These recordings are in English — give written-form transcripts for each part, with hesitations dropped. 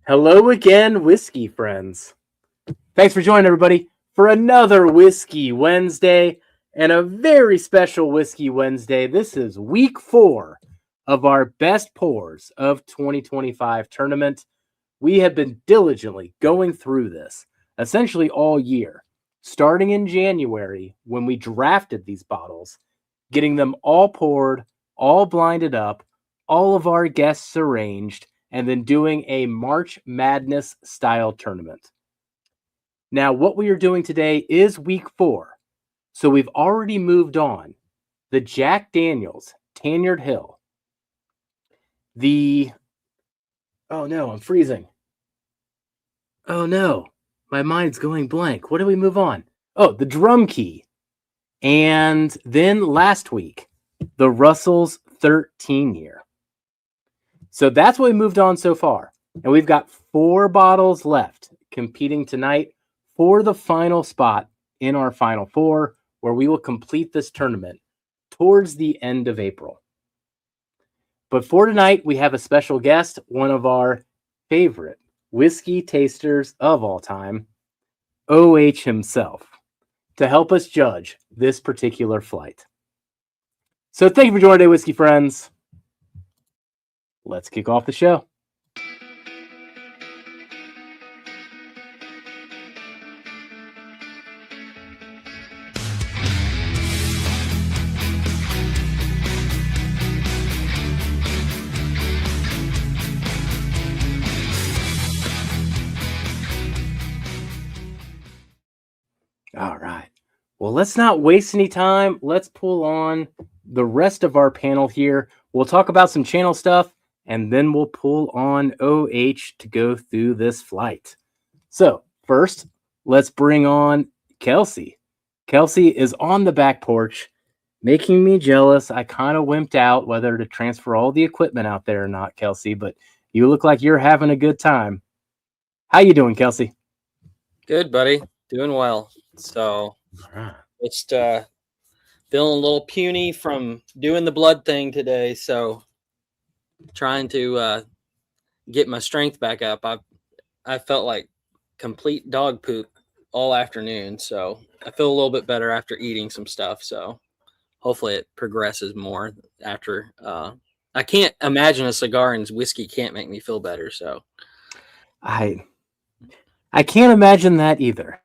Hello again, whiskey friends. Thanks for joining everybody for another Whiskey Wednesday and a very special Whiskey Wednesday. This is week 4 of our best pours of 2025 tournament. We have been diligently going through this essentially all year, starting in January when we drafted these bottles, getting them all poured, all blinded up, all of our guests arranged, and then doing a March Madness style tournament. Now, what we are doing today is week 4. So we've already moved on. The Jack Daniel's Tanyard Hill. Oh no, I'm freezing. Oh no, my mind's going blank. What did we move on? Oh, the Drum Key. And then last week, the Russell's 13 year. So that's what we moved on so far. And we've got 4 bottles left competing tonight for the final spot in our Final Four, where we will complete this tournament towards the end of April. But for tonight, we have a special guest, one of our favorite whiskey tasters of all time, OH himself, to help us judge this particular flight. So thank you for joining today, whiskey friends. Let's kick off the show. All right. Well, let's not waste any time. Let's pull on the rest of our panel here. We'll talk about some channel stuff, and then we'll pull on OH to go through this flight. So first, let's bring on Kelsey. Kelsey is on the back porch, making me jealous. I kind of wimped out whether to transfer all the equipment out there or not, Kelsey, but you look like you're having a good time. How you doing, Kelsey? Good, buddy. Doing well. So just feeling a little puny from doing the blood thing today. So trying to get my strength back up. I felt like complete dog poop all afternoon. So I feel a little bit better after eating some stuff. So hopefully it progresses more after. I can't imagine a cigar and whiskey can't make me feel better. So I can't imagine that either.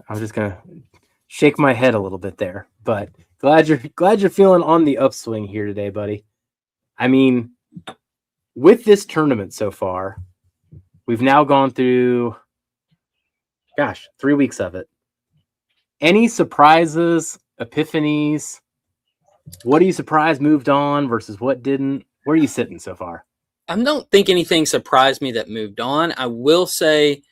I'm just gonna shake my head a little bit there, but glad you're feeling on the upswing here today, buddy. I mean, with this tournament so far, we've now gone through, 3 weeks of it. Any surprises, epiphanies? What are you surprised moved on versus what didn't? Where are you sitting so far? I don't think anything surprised me that moved on. I will say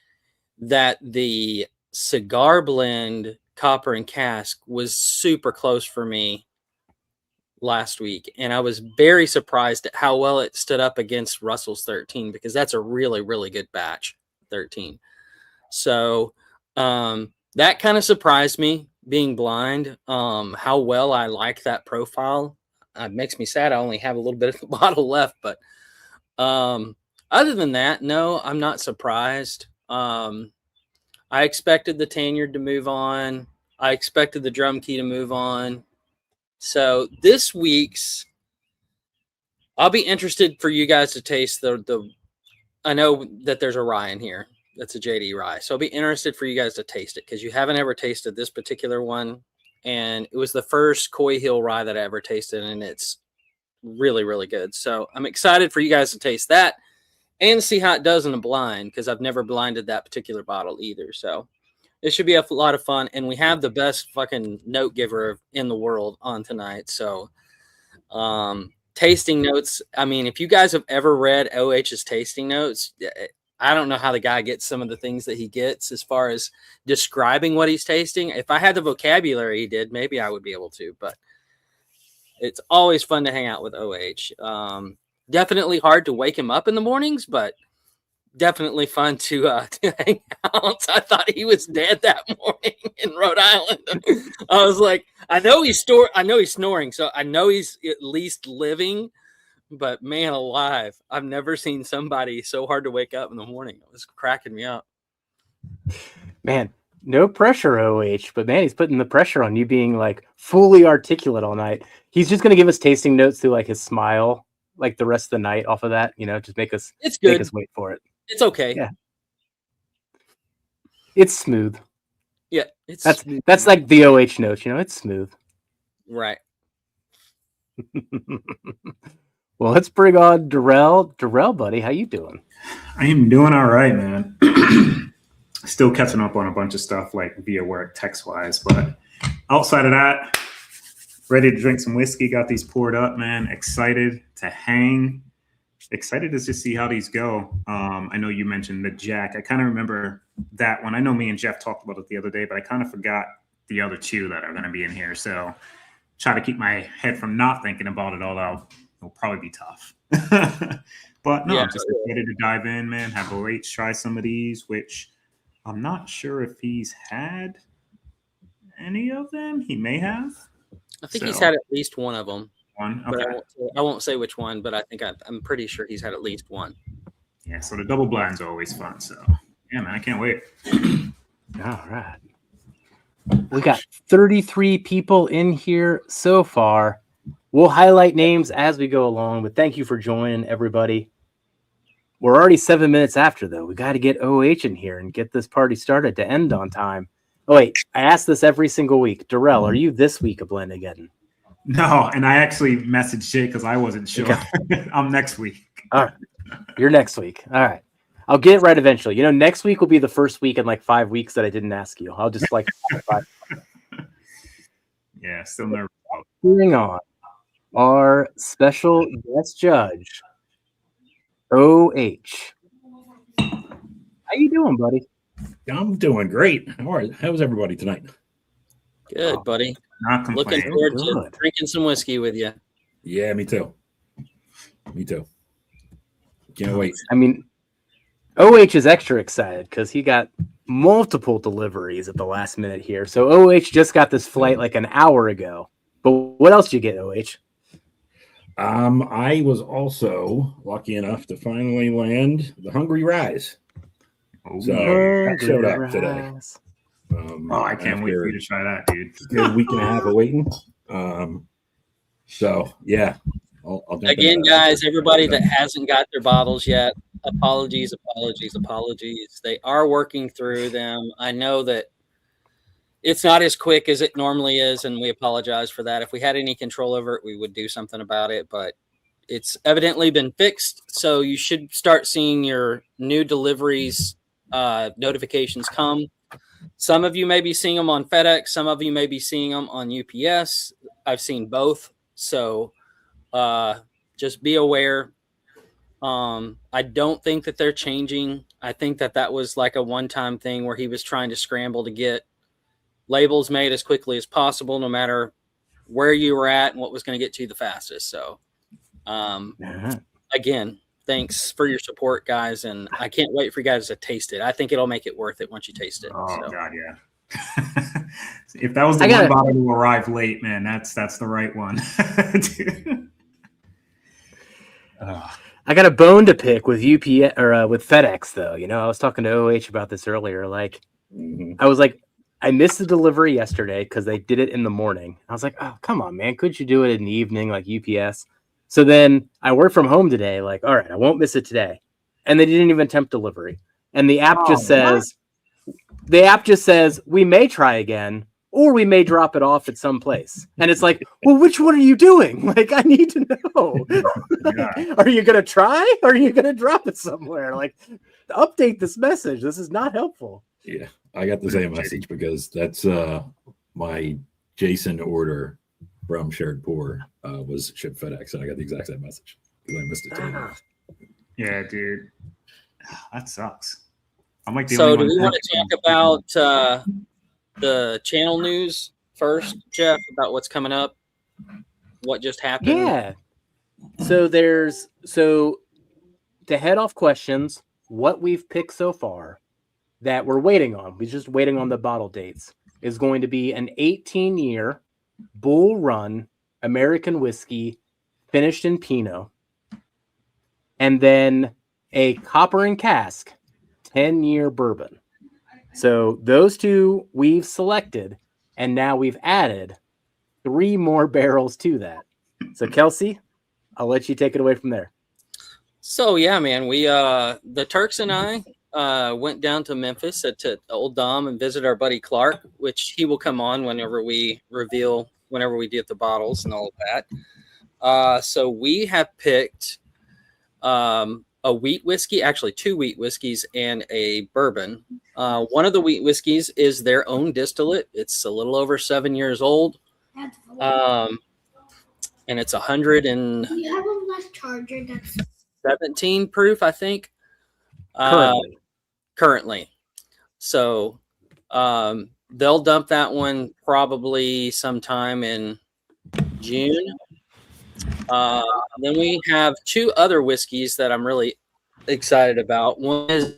that the cigar blend copper and cask was super close for me last week, and I was very surprised at how well it stood up against Russell's 13, because that's a really, really good batch, 13. So that kind of surprised me, being blind, how well I like that profile. It makes me sad I only have a little bit of the bottle left, but other than that, no, I'm not surprised. I expected the Tanyard to move on. I expected the Drum Key to move on. So this week's, I'll be interested for you guys to taste the I know that there's a rye in here. That's a JD rye. So I'll be interested for you guys to taste it, because you haven't ever tasted this particular one. And it was the first Coy Hill rye that I ever tasted, and it's really, really good. So I'm excited for you guys to taste that and see how it does in a blind, because I've never blinded that particular bottle either. So it should be a lot of fun. And we have the best fucking note giver in the world on tonight. So tasting notes. I mean, if you guys have ever read OH's tasting notes, I don't know how the guy gets some of the things that he gets as far as describing what he's tasting. If I had the vocabulary he did, maybe I would be able to, but it's always fun to hang out with OH. Definitely hard to wake him up in the mornings, but definitely fun to hang out. I thought he was dead that morning in Rhode Island. I was like, I know he's snoring, so I know he's at least living, But man alive, I've never seen somebody so hard to wake up in the morning. It was cracking me up. Man, no pressure, OH, but man, he's putting the pressure on you being like fully articulate all night. He's just gonna give us tasting notes through like his smile, like the rest of the night off of that, just make us It's good. make us wait for it. It's okay. Yeah. It's smooth. Yeah, that's like the OH notes, it's smooth. Right. Well, let's bring on Darrell. Darrell, buddy, how you doing? I am doing all right, man. Still catching up on a bunch of stuff like via work, text-wise. But outside of that, ready to drink some whiskey. Got these poured up, man. Excited to hang. Excited to just see how these go. I know you mentioned the Jack. I kind of remember that one. I know me and Jeff talked about it the other day, but I kind of forgot the other two that are going to be in here. So try to keep my head from not thinking about it all out. It'll probably be tough. But no, I'm just ready to dive in, man. Have OH try some of these, which I'm not sure if he's had any of them. He may have. I think he's had at least one of them. One? Okay. But I won't say which one, but I think I'm pretty sure he's had at least one. Yeah, so the double blends are always fun. So, yeah, man, I can't wait. All right. We got 33 people in here so far. We'll highlight names as we go along, but thank you for joining, everybody. We're already 7 minutes after, though. We got to get OH in here and get this party started to end on time. Oh, wait, I ask this every single week. Darrell, are you this week a blend again? No, and I actually messaged Jay because I wasn't sure. Okay. I'm next week. All right. You're next week. All right. I'll get it right eventually. Next week will be the first week in like 5 weeks that I didn't ask you. I'll just like Yeah, still nervous. Moving on. Our special guest judge, OH. How you doing, buddy? I'm doing great. How's everybody tonight? Good, buddy. Not complaining. Looking forward to drinking some whiskey with you. Yeah, me too. Me too. Can't wait. I mean, OH is extra excited because he got multiple deliveries at the last minute here. So OH just got this flight like an hour ago. But what else did you get, OH? I was also lucky enough to finally land the Hungry Rise. So that showed up today. I can't wait for you to try that, dude. A week and a half of waiting. So yeah. I'll Again, guys, everybody that hasn't got their bottles yet, apologies. They are working through them. I know that it's not as quick as it normally is, and we apologize for that. If we had any control over it, we would do something about it, but it's evidently been fixed. So you should start seeing your new deliveries notifications come. Some of you may be seeing them on FedEx. Some of you may be seeing them on UPS. I've seen both. So just be aware. I don't think that they're changing. I think that was like a one-time thing where he was trying to scramble to get labels made as quickly as possible, no matter where you were at and what was going to get to you the fastest. So, again, thanks for your support, guys. And I can't wait for you guys to taste it. I think it'll make it worth it once you taste it. Oh, God, yeah. If that was the one bottle to arrive late, man, that's the right one. I got a bone to pick with UPS or with FedEx, though. I was talking to OH about this earlier. I was like, I missed the delivery yesterday because they did it in the morning. I was like, oh, come on, man. Couldn't you do it in the evening like UPS? So then I work from home today. Like, all right, I won't miss it today. And they didn't even attempt delivery. And the app just says, we may try again, or we may drop it off at some place. And it's like, well, which one are you doing? Like, I need to know. Are you going to try? Or are you going to drop it somewhere? Like, update this message. This is not helpful. Yeah, I got the same message because that's my Jason order from Shared Pour was shipped FedEx, and I got the exact same message because I missed it today. Yeah, dude. That sucks. I'm like so do we want to talk about the channel news first, Jeff, about what's coming up, what just happened? Yeah. So to head off questions, what we've picked so far that we're waiting on, we're just waiting on the bottle dates, is going to be an 18-year Bull Run American whiskey finished in Pinot and then a copper and cask 10-year bourbon. So those two we've selected, and now we've added 3 more barrels to that. So Kelsey, I'll let you take it away from there. So yeah, man, we the Turks and I went down to Memphis to Old Dom and visit our buddy Clark, which he will come on whenever we get the bottles and all of that. So we have picked a wheat whiskey, actually 2 wheat whiskeys and a bourbon. One of the wheat whiskeys is their own distillate. It's a little over 7 years old. And it's 100 and Do you have a left charger that's 17 proof, I think. Currently. So they'll dump that one probably sometime in June. Then we have 2 other whiskeys that I'm really excited about. One is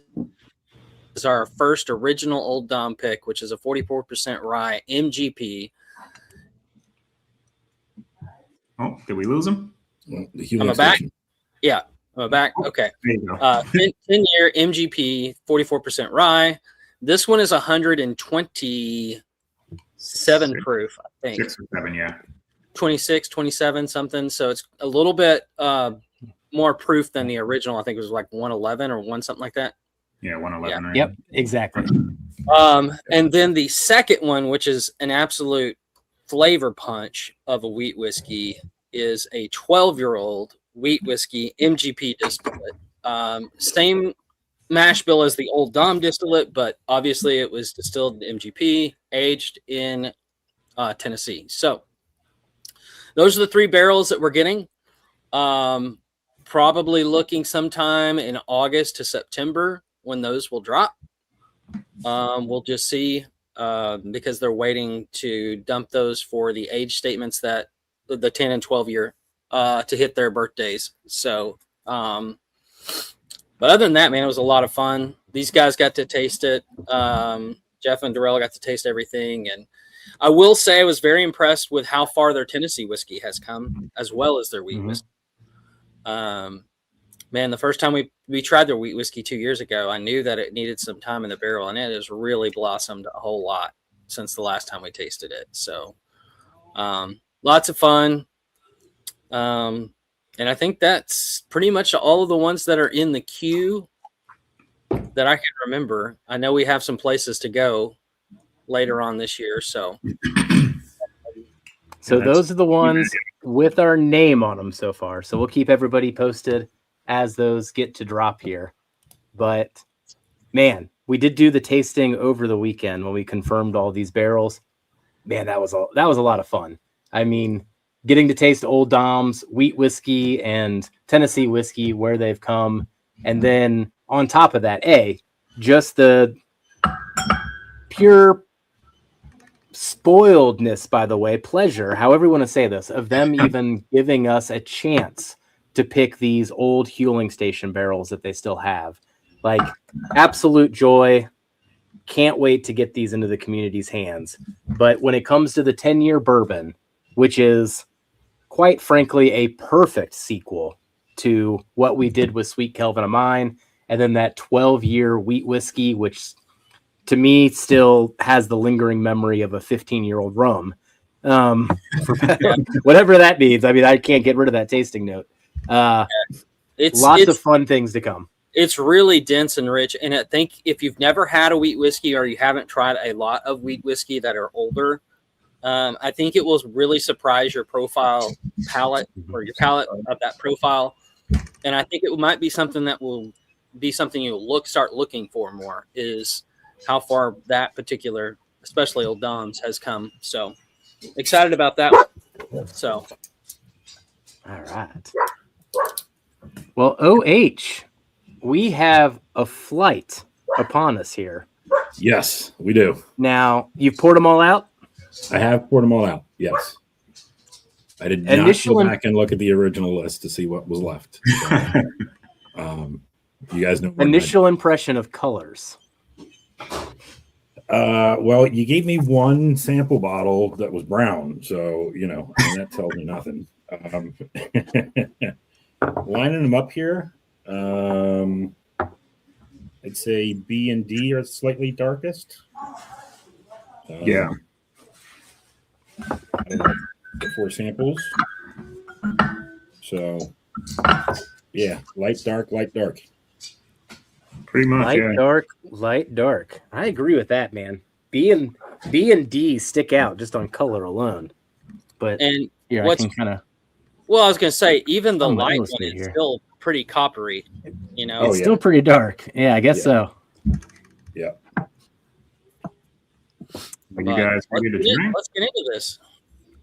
our first original Old Dom pick, which is a 44% rye MGP. Oh, did we lose him? Well, the Am human I back? station. Yeah, am I back? Okay. There you go. 10-year MGP, 44% rye. This one is 127 proof, I think. 6 or 7, yeah. 26, 27, something. So it's a little bit more proof than the original. I think it was like 111 or 1 something like that. Yeah, 111. Right? Yep, exactly. And then the second one, which is an absolute flavor punch of a wheat whiskey, is a 12-year-old wheat whiskey MGP distillate. Same mash bill as the Old Dom distillate, but obviously it was distilled in MGP, aged in Tennessee. So those are the 3 barrels that we're getting. Probably looking sometime in August to September when those will drop. We'll just see because they're waiting to dump those for the age statements that the 10 and 12 year to hit their birthdays. So, but other than that, man, it was a lot of fun. These guys got to taste it. Jeff and Darrell got to taste everything. And I will say I was very impressed with how far their Tennessee whiskey has come, as well as their wheat whiskey. Man, the first time we tried their wheat whiskey 2 years ago, I knew that it needed some time in the barrel, and it has really blossomed a whole lot since the last time we tasted it. So lots of fun. And I think that's pretty much all of the ones that are in the queue that I can remember. I know we have some places to go later on this year. So those are the ones with our name on them so far. So we'll keep everybody posted as those get to drop here. But man, we did do the tasting over the weekend when we confirmed all these barrels. Man, that was a lot of fun. I mean, getting to taste Old Dom's wheat whiskey and Tennessee whiskey, where they've come. And then on top of that, just the pure spoiledness, by the way, pleasure, however you want to say this, of them even giving us a chance to pick these old Huling Station barrels that they still have. Like, absolute joy. Can't wait to get these into the community's hands. But when it comes to the 10-year bourbon, which is quite frankly a perfect sequel to what we did with Sweet Kelvin of Mine, and then that 12-year wheat whiskey, which to me still has the lingering memory of a 15-year-old rum. Whatever that means. I mean, I can't get rid of that tasting note. It's lots of fun things to come. It's really dense and rich. And I think if you've never had a wheat whiskey or you haven't tried a lot of wheat whiskey that are older, I think it will really surprise your palate of that profile. And I think it might be something that will be something you'll start looking for more, is how far that particular, especially Old Dom's, has come. So excited about that one. So. All right. Well, OH, we have a flight upon us here. Yes, we do. Now, you've poured them all out? I have poured them all out. Yes. I did not go back and look at the original list to see what was left. So, you guys know. Initial impression of colors. Well, you gave me one sample bottle that was brown, so that tells me nothing. Lining them up here, I'd say B and D are slightly darkest. Yeah. I don't know, the 4 samples. So, yeah, light, dark, light, dark. Pretty much, Light, yeah. dark, light, dark. I agree with that, man. B and D stick out just on color alone. But And here, I can kind of. well, I was going to say, even the I'm gonna light one illustrate is here. still pretty coppery, you know? Oh, It's yeah. still pretty dark. Yeah, I guess Yeah. so. Yeah. Are you guys ready to drink? Let's get into this.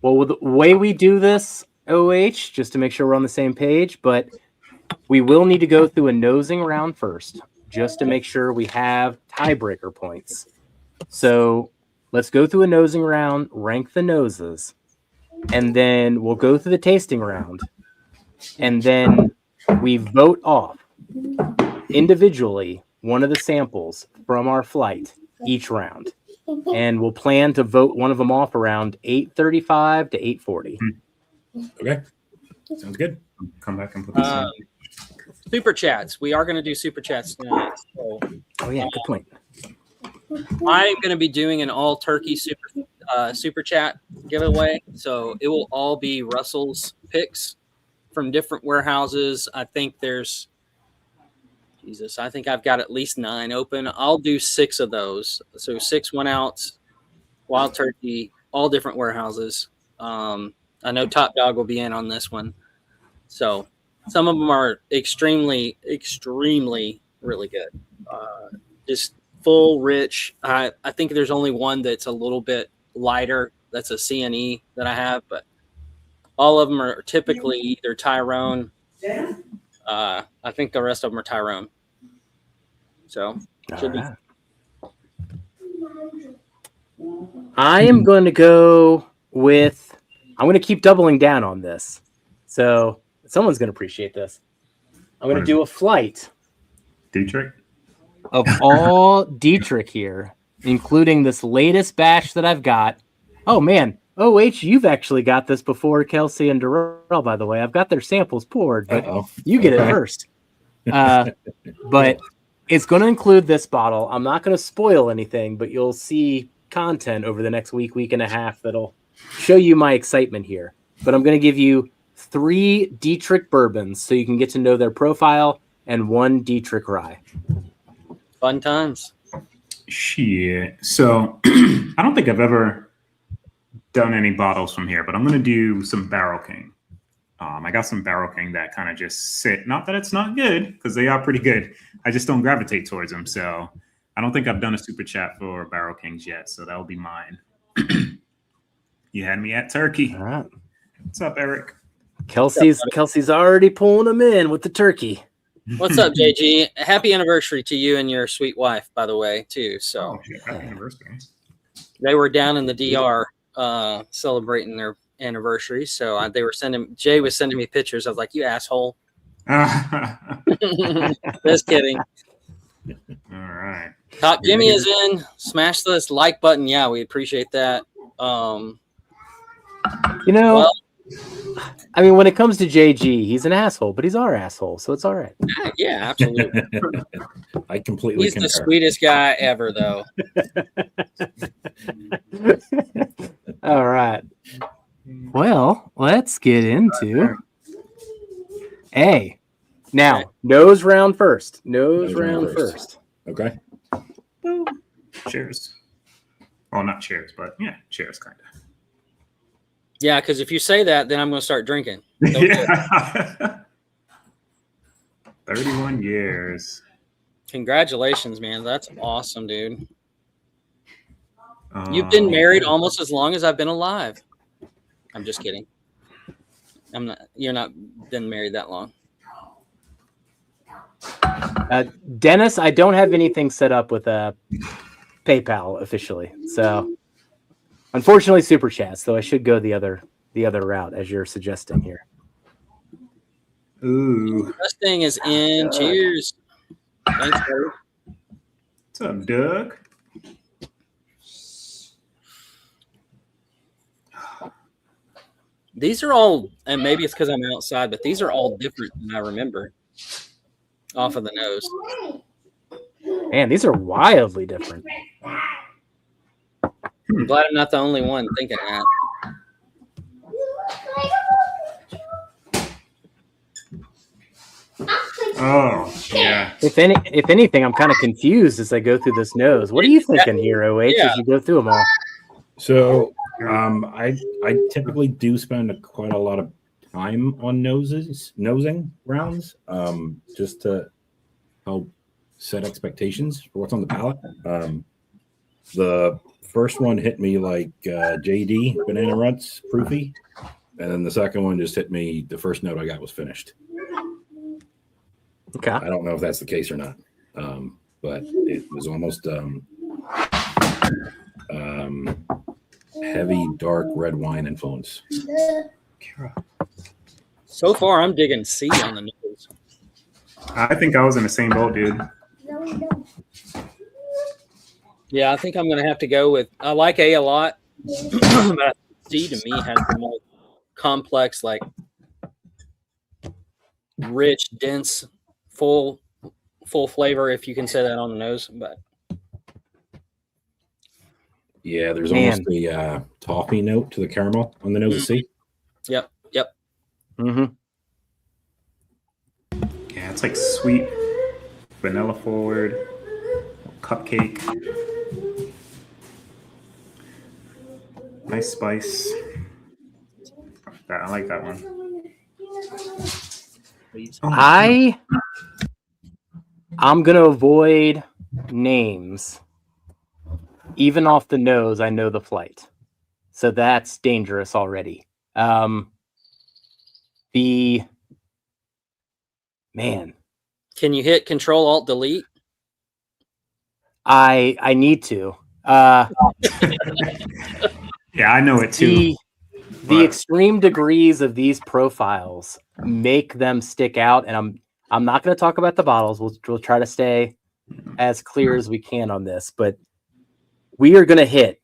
Well, with the way we do this, OH, just to make sure we're on the same page, but we will need to go through a nosing round first, just to make sure we have tiebreaker points. So let's go through a nosing round, rank the noses, and then we'll go through the tasting round, and then we vote off individually one of the samples from our flight each round. And we'll plan to vote one of them off around 8:35 to 8:40. Okay. Sounds good. Come back and put this in. Super chats. We are going to do super chats tonight. So Oh yeah, good point. I'm going to be doing an all turkey super chat giveaway. So it will all be Russell's picks from different warehouses. I think I think I've got at least 9 open. I'll do 6 of those. So 6 1-ounce, wild turkey, all different warehouses. I know Top Dog will be in on this one. So some of them are extremely, extremely really good. Just full, rich. I think there's only one that's a little bit lighter. That's a CNE that I have, but all of them are typically either Tyrone. I think the rest of them are Tyrone. So should be. I am going to go with. I'm going to keep doubling down on this. So someone's going to appreciate this. I'm going to do a flight Dietrich? of all Dietrich here, including this latest batch that I've got. Oh man, OH, you've actually got this before Kelsey and Darrell, by the way. I've got their samples poured, but you get it first. But it's going to include this bottle. I'm not going to spoil anything, but you'll see content over the next week and a half that'll show you my excitement here. But I'm going to give you 3 Dietrich bourbons so you can get to know their profile and 1 Dietrich rye. Fun times. Shit. So I don't think I've ever done any bottles from here, but I'm going to do some Barrel King. I got some Barrel King that kind of just sit. Not that it's not good, because they are pretty good. I just don't gravitate towards them. So I don't think I've done a super chat for Barrel Kings yet. So that'll be mine. You had me at turkey. All right. What's up, Eric? Kelsey's already pulling them in with the turkey. What's up, JG? Happy anniversary to you and your sweet wife, by the way, too. So Shit, happy anniversary. they were down in the DR celebrating their anniversary. So Jay was sending me pictures. I was like, you asshole. Just kidding. All right. Top Jimmy is in. Smash this like button. Yeah, we appreciate that. I mean, when it comes to JG, he's an asshole, but he's our asshole, so it's all right. Yeah, absolutely. I completely He's concur. the sweetest guy ever, though. All right. Well, let's get into A. Now, nose round first. Nose round first. Okay. Cheers. Well, not cheers, but yeah, cheers, kind of. Yeah, because if you say that, then I'm going to start drinking. Don't do it. Yeah. 31 years. Congratulations, man. That's awesome, dude. You've been married almost as long as I've been alive. I'm just kidding. You're not been married that long. Dennis, I don't have anything set up with PayPal officially, so unfortunately, super chats. Though I should go the other route as you're suggesting here. Ooh. This thing is in. Cheers. Thanks, buddy. What's up, Doug? These are all, and maybe it's because I'm outside, but these are all different than I remember. off of the nose. Man, these are wildly different. I'm glad I'm not the only one thinking that. Oh, yeah. If anything, I'm kind of confused as I go through this nose. What are you thinking here, OH, Yeah. as you go through them all? So I typically do spend quite a lot of time on nosing rounds, just to help set expectations for what's on the palate. The first one hit me like JD Banana Runt's Proofy, and then the second one just hit me. The first note I got was finished. Okay. I don't know if that's the case or not, but it was almost heavy, dark red wine influence. So far, I'm digging C on the nose. I think I was in the same boat, dude. Yeah, I think I'm going to have to go with. I like A a lot, but C to me has the more complex, like rich, dense, full flavor. If you can say that on the nose, but Yeah, there's Man. almost a toffee note to the caramel on the nose of C. yep. Mm-hmm. Yeah, it's like sweet, vanilla forward, cupcake. Nice spice. I like that one. Please. I'm gonna avoid names. Even off the nose, I know the flight, so that's dangerous already. The man, Can you hit Control Alt Delete? I need to. Yeah, I know it too. The but- extreme degrees of these profiles make them stick out, and I'm not going to talk about the bottles. We'll try to stay as clear as we can on this, but we are going to hit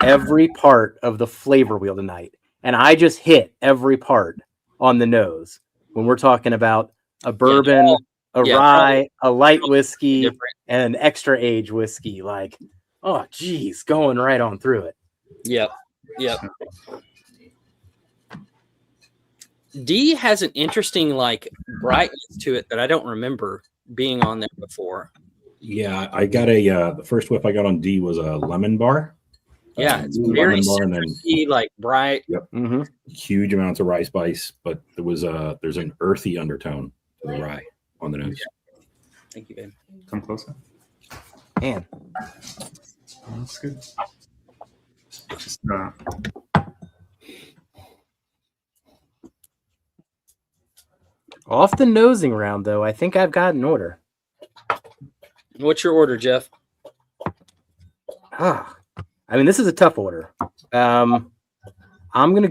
every part of the flavor wheel tonight, and I just hit every part on the nose when we're talking about a bourbon, a yeah, rye, a light whiskey, Different. and an extra age whiskey. Like, oh geez, going right on through it. Yep. D has an interesting like brightness to it that I don't remember being on there before. Yeah, I got the first whip I got on D was a lemon bar. Yeah, it's Lemon very bar and then citrusy, like bright. Mm-hmm. huge amounts of rye spice, but there's an earthy undertone to the rye on the nose. Thank you, babe. Come closer. Man, That's good. Just, off the nosing round though, I think I've got an order. What's your order, Jeff? Ah, I mean, this is a tough order. I'm actually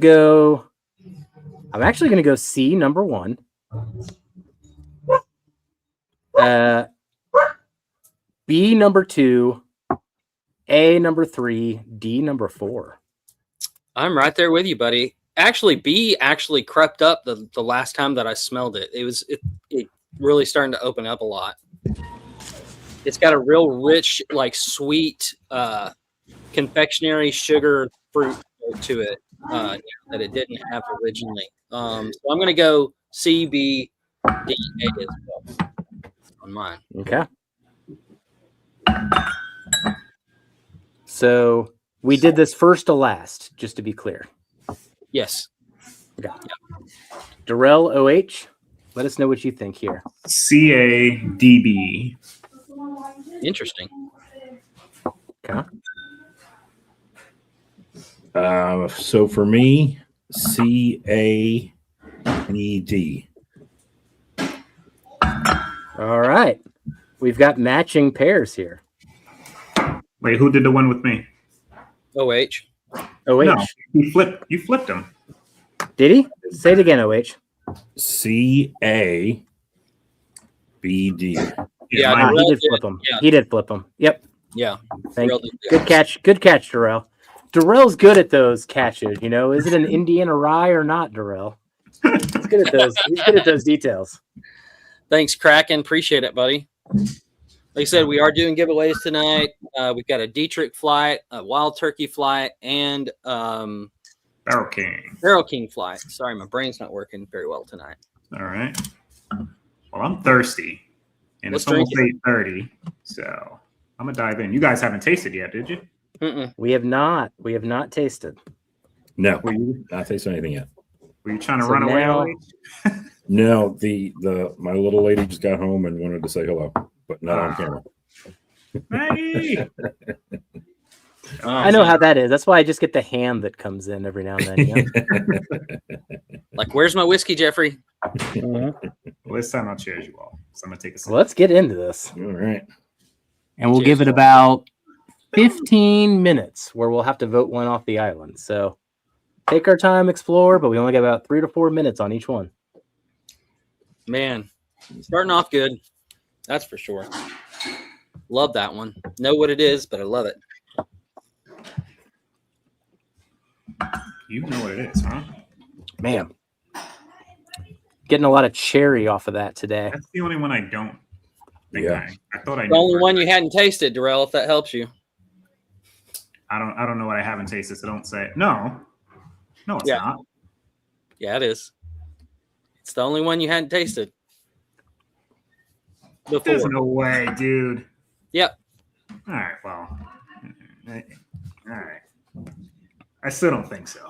gonna go C number 1. B number 2, A number 3, D number 4. I'm right there with you, buddy. Actually, B actually crept up the last time that I smelled it. It really starting to open up a lot. It's got a real rich, like sweet confectionery sugar fruit to it that it didn't have originally. So I'm going to go C, B, D, A as well on mine. Okay. So we did this first to last, just to be clear. Yes. Okay. Darrell OH, let us know what you think here. CADB. Interesting. Okay. So for me, CAED. All right. We've got matching pairs here. Wait, who did the one with me? OH. OH. No, you flipped them. Did he? Say it again, OH. CABD. Yeah, mine- He Darrell did did, flip them. yeah. He did flip them. Yep. Yeah. Thank Darrell you. did. Good catch. Good catch, Darrell. Darrell's good at those catches. You know, is it an Indiana rye or not, Darrell? He's good at those. He's good at those details. Thanks, Kraken. Appreciate it, buddy. Like I said, we are doing giveaways tonight. We've got a Dietrich flight, a Wild Turkey flight, and Barrel King. Barrel King flight. Sorry, my brain's not working very well tonight. All right. Well, I'm thirsty, and Let's it's almost drink 8:30, so I'm gonna dive in. You guys haven't tasted yet, did you? Mm-mm. We have not. We have not tasted. No, Were you, not tasting anything yet. were you trying to So run away? now- Ollie? No, the my little lady just got home and wanted to say hello, but not on camera. Maggie! I know how that is. That's why I just get the hand that comes in every now and then. You know? Like, where's my whiskey, Jeffrey? Well, this time I'll cheers you all. So I'm gonna take a sip. Well, let's get into this, All right. and we'll Cheers. give it about 15 minutes, where we'll have to vote one off the island. So take our time, explore, but we only got about 3 to 4 minutes on each one. Man, starting off good. That's for sure. Love that one. Know what it is, but I love it. You know what it is, huh? Man, getting a lot of cherry off of that today. That's the only one I don't think Yeah. I thought I knew. The only where- one you hadn't tasted, Darrell, if that helps you. I don't know what I haven't tasted, so don't say it. No, it's Yeah. not. Yeah, it is. It's the only one you hadn't tasted before. There's no way, dude. Yep. All right, well, all right. I still don't think so.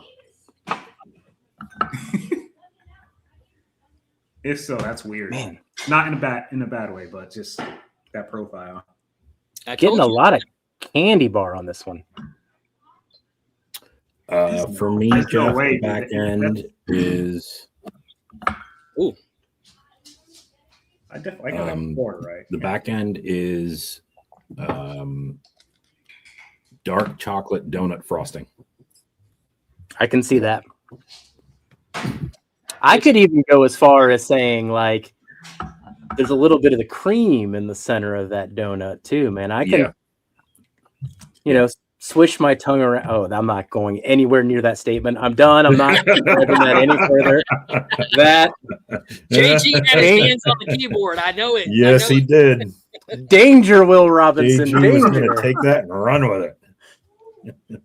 If so, that's weird. Man, Not in a bad way, but just that profile. I getting told a you. lot of candy bar on this one. For me, There's no Jeff, way, the dude. back end is Ooh, I got a quarter right. the back end is dark chocolate donut frosting. I can see that. I could even go as far as saying, like, there's a little bit of the cream in the center of that donut too, man. I can, swish my tongue around. Oh, I'm not going anywhere near that statement. I'm done. I'm not spreading that any further. That JG had his hands on the keyboard. I know it. Yes, I know he did. danger, Will Robinson. JG was going Danger. to take that and run with it.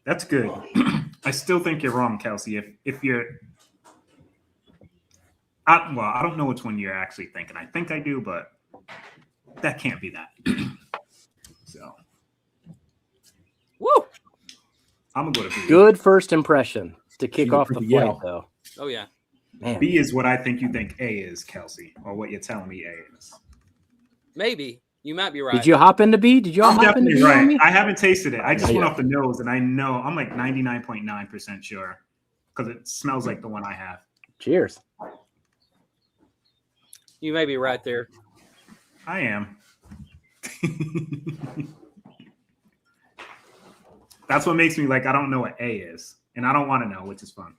That's good. I still think you're wrong, Kelsey. If you're, I don't know which one you're actually thinking. I think I do, but that can't be that. So Woo! I'm gonna go to B. Good first impression to kick You were off the pretty flight, yell. though. Oh yeah. Man, B is what I think you think A is, Kelsey, or what you're telling me A is. Maybe you might be right. did you hop into B? Did you all I'm hop into definitely B on right. me? I haven't tasted it. I just went Yeah. off the nose, and I know I'm like 99.9% sure because it smells like the one I have. Cheers. You may be right there. I am. That's what makes me like I don't know what A is, and I don't want to know, which is fun.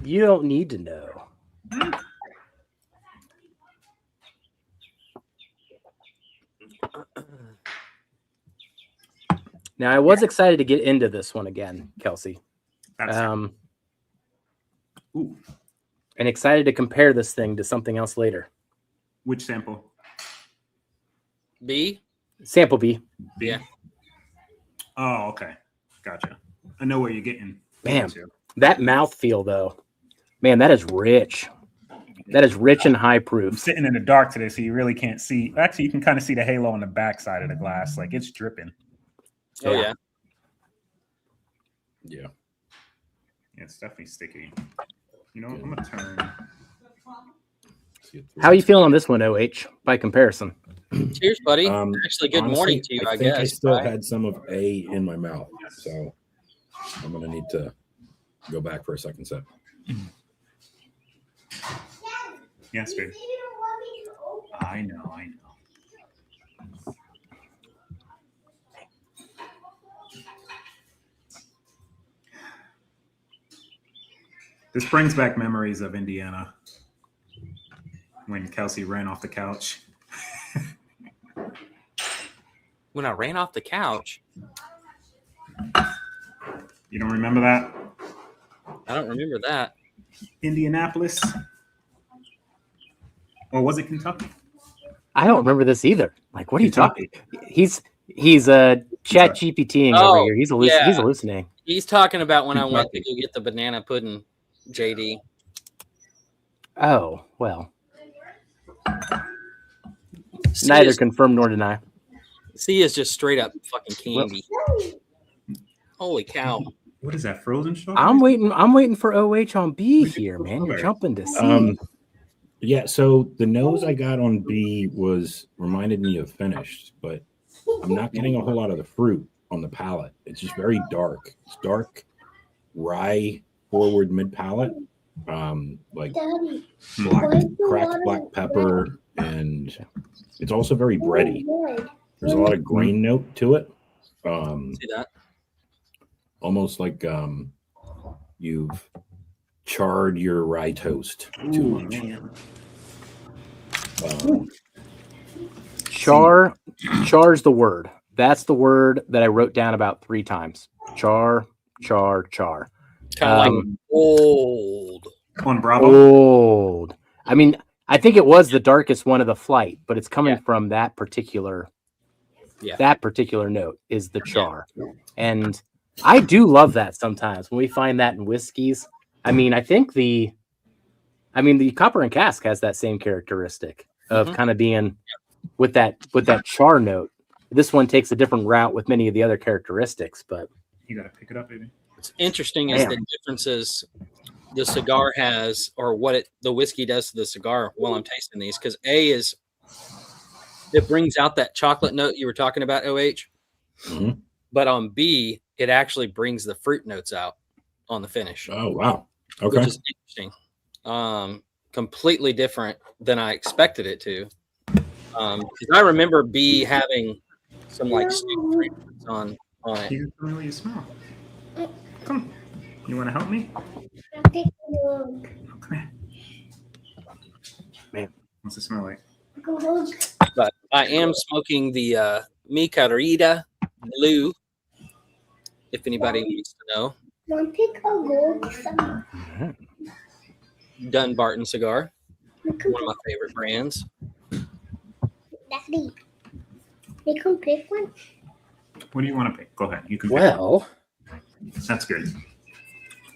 You don't need to know. Now, I was excited to get into this one again, Kelsey. That's Ooh, And excited to compare this thing to something else later. which sample? B. Sample B. B? Yeah. Oh, okay, gotcha. I know where you're getting. Man. to. That mouthfeel, though, man, that is rich. That is rich and high I'm proof. sitting in the dark today, so you really can't see. Actually, you can kind of see the halo on the back side of the glass, like it's dripping. Oh yeah. Yeah. Yeah, it's definitely sticky. You know, I'm gonna turn. How are you feeling on this one, OH, by comparison? Cheers, buddy. Um, Actually, good Honestly, morning to you. I think guess. I still right? had some of A in my mouth, so I'm gonna need to go back for a second sip. Yes, babe. I know. This brings back memories of Indiana when Kelsey ran off the couch. When I ran off the couch, You don't remember that? I don't remember that. Indianapolis. Or was it Kentucky? I don't remember this either. Like, what are you talking? Kentucky. He's chat GPTing over Oh, here. He's yeah. he's hallucinating. He's talking about when I went to Kentucky. go get the banana pudding, JD. Oh, well. C Neither is, confirm nor deny. C is just straight up fucking candy. Holy cow. What is that? Frozen strawberries? I'm waiting for OH on B Where'd you here, go man. You're strawberries? jumping to C. Yeah, so the nose I got on B reminded me of finished, but I'm not getting a whole lot of the fruit on the palate. It's just very dark. It's dark rye forward mid palate, like Daddy, cracked black pepper, and it's also very bready. There's a lot of grain note to it. See that? Almost like you've charred your rye toast too much. Char's the word. That's the word that I wrote down about 3 times. Char. Kind of like old. Come on, Bravo. Old. I mean, I think it was the darkest one of the flight, but it's coming from that particular note is the char. And I do love that sometimes when we find that in whiskeys. I mean, I think the Copper and Cask has that same characteristic of kind of being with that char note. This one takes a different route with many of the other characteristics, but You got to pick it up, baby. What's interesting is the differences the cigar has, or what the whiskey does to the cigar while I'm tasting these. Because it brings out that chocolate note you were talking about, OH. Mhm. But on B, it actually brings the fruit notes out on the finish. Oh wow! Okay, Which is interesting. Completely different than I expected it to. Because I remember B having some like stewed fruit notes on it. You tell me what you smell. Come. You want to help me? Oh, come here. Man. What's it smell like? But I am smoking the Mi Carita Blue. If anybody wants to know, Dunbarton cigar, one of my favorite brands. Daddy, they can pick one. What do you want to pick? Go ahead. You can pick. well, That's good.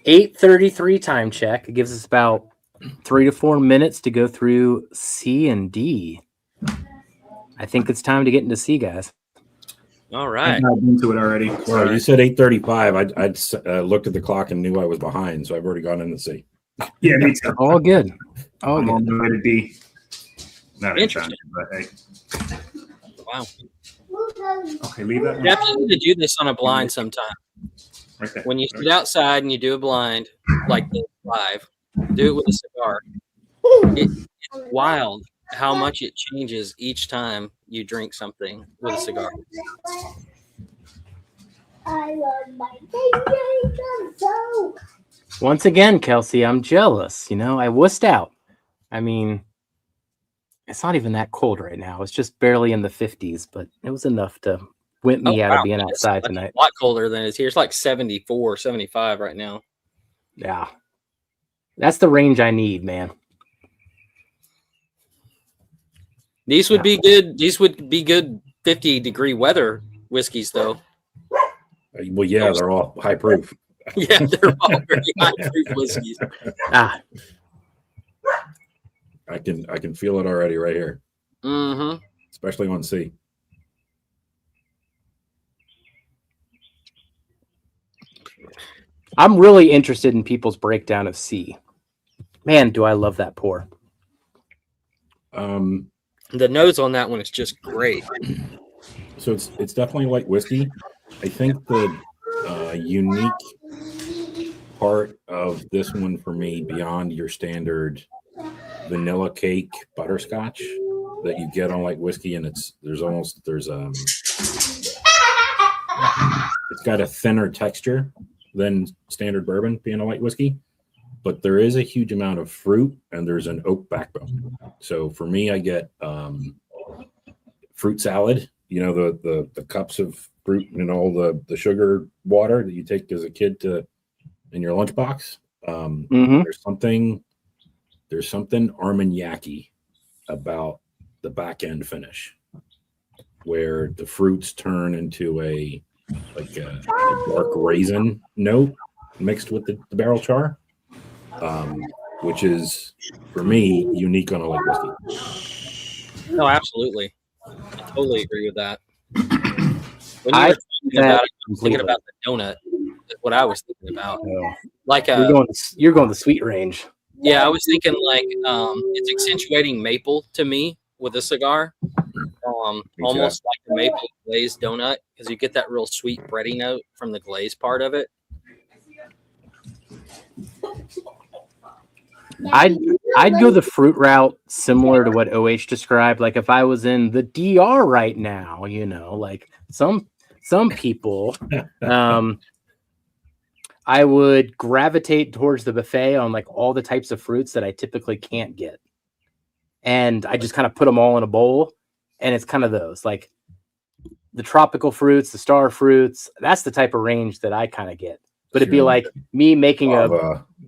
8:33 time check. It gives us about 3 to 4 minutes to go through C and D. I think it's time to get into C, guys. All I right. got into it already. well, you said 8:35. I'd looked at the clock and knew I was behind, so I've already gone in to see. Yeah, me too. All good. All I'm good. on the way to D. Not Interesting. interesting, but hey. Wow. Okay, leave that You have to need to do this on a blind sometime. right there. When you sit outside and you do a blind, like this live, do it with a cigar. It's wild how much it changes each time you drink something with a cigar. I love my favorite so. Once again, Kelsey, I'm jealous. You know, I wussed out. I mean, it's not even that cold right now. It's just barely in the 50s, but it was enough to wimp me out of being outside That's tonight. a lot colder than it's here. It's like 74, 75 right now. Yeah. That's the range I need, man. These would be good. These would be good 50-degree weather whiskeys, though. Well, yeah, they're all high proof. Yeah, they're all very high proof whiskeys. Ah, I can feel it already right here, Mm-hmm. especially on C. I'm really interested in people's breakdown of C. Man, do I love that pour. The nose on that one is just great. So it's definitely light whiskey. I think the unique part of this one for me, beyond your standard vanilla cake butterscotch that you get on light whiskey, and it's got a thinner texture than standard bourbon being a light whiskey, but there is a huge amount of fruit and there's an oak backbone. So for me, I get fruit salad, you know, the cups of fruit and all the sugar water that you take as a kid in your lunchbox. Mhm. There's something Armagnac-y about the back end finish, where the fruits turn into a dark raisin note mixed with the barrel char, which is for me unique on a light whiskey. No, absolutely. I totally agree with that. When you I were talking that about it, I was thinking completely. about the donut. That's what I was thinking about. Oh, Like you're going the sweet range. yeah, I was thinking like it's accentuating maple to me with a cigar. Almost like the maple glazed donut, because you get that real sweet bready note from the glaze part of it. I'd go the fruit route, similar to what OH described. Like if I was in the DR right now, like some people, I would gravitate towards the buffet on like all the types of fruits that I typically can't get, and I just kind of put them all in a bowl, and it's kind of those like the tropical fruits, the star fruits. That's the type of range that I kind of get. But it'd be like me making a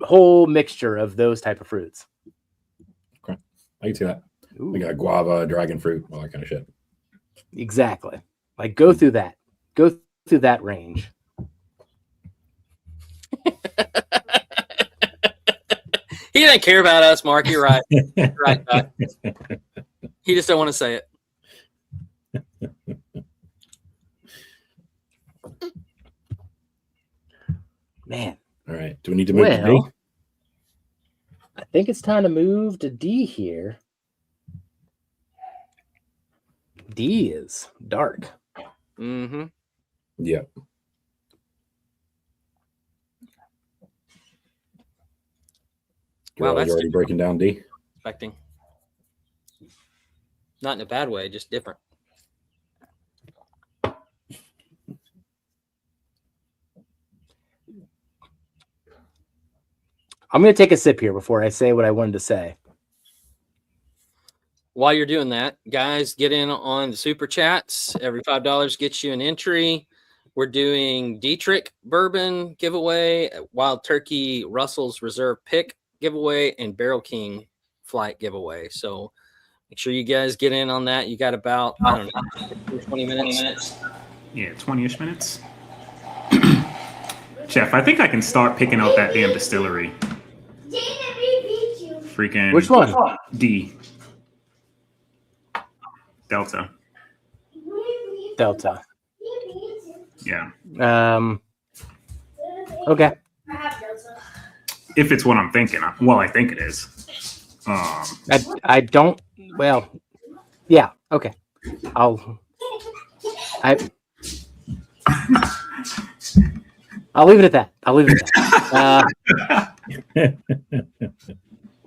whole mixture of those type of fruits. Okay, I can see that. Ooh. We got guava, dragon fruit, all that kind of shit. Exactly. Like go through that. Go through that range. He didn't care about us, Mark. You're right. You're right. Doc. He just don't want to say it. Man. All right. Do we need to move to D? I think it's time to move to D here. D is dark. Mm-hmm. Yeah. Wow, that's you're already breaking down D. expecting. Not in a bad way, just different. I'm going to take a sip here before I say what I wanted to say. While you're doing that, guys, get in on the super chats. Every $5 gets you an entry. We're doing Dietrich bourbon giveaway, Wild Turkey Russell's Reserve Pick giveaway, and Barrel King flight giveaway. So make sure you guys get in on that. You got about, I don't know, 20 minutes. Yeah, 20-ish minutes. Chef, I think I can start picking out that damn distillery. Freaking. Which one? D. Delta. Delta. Yeah. Okay. If it's what I'm thinking. Well, I think it is. I don't. Well, yeah. Okay. I'll leave it at that.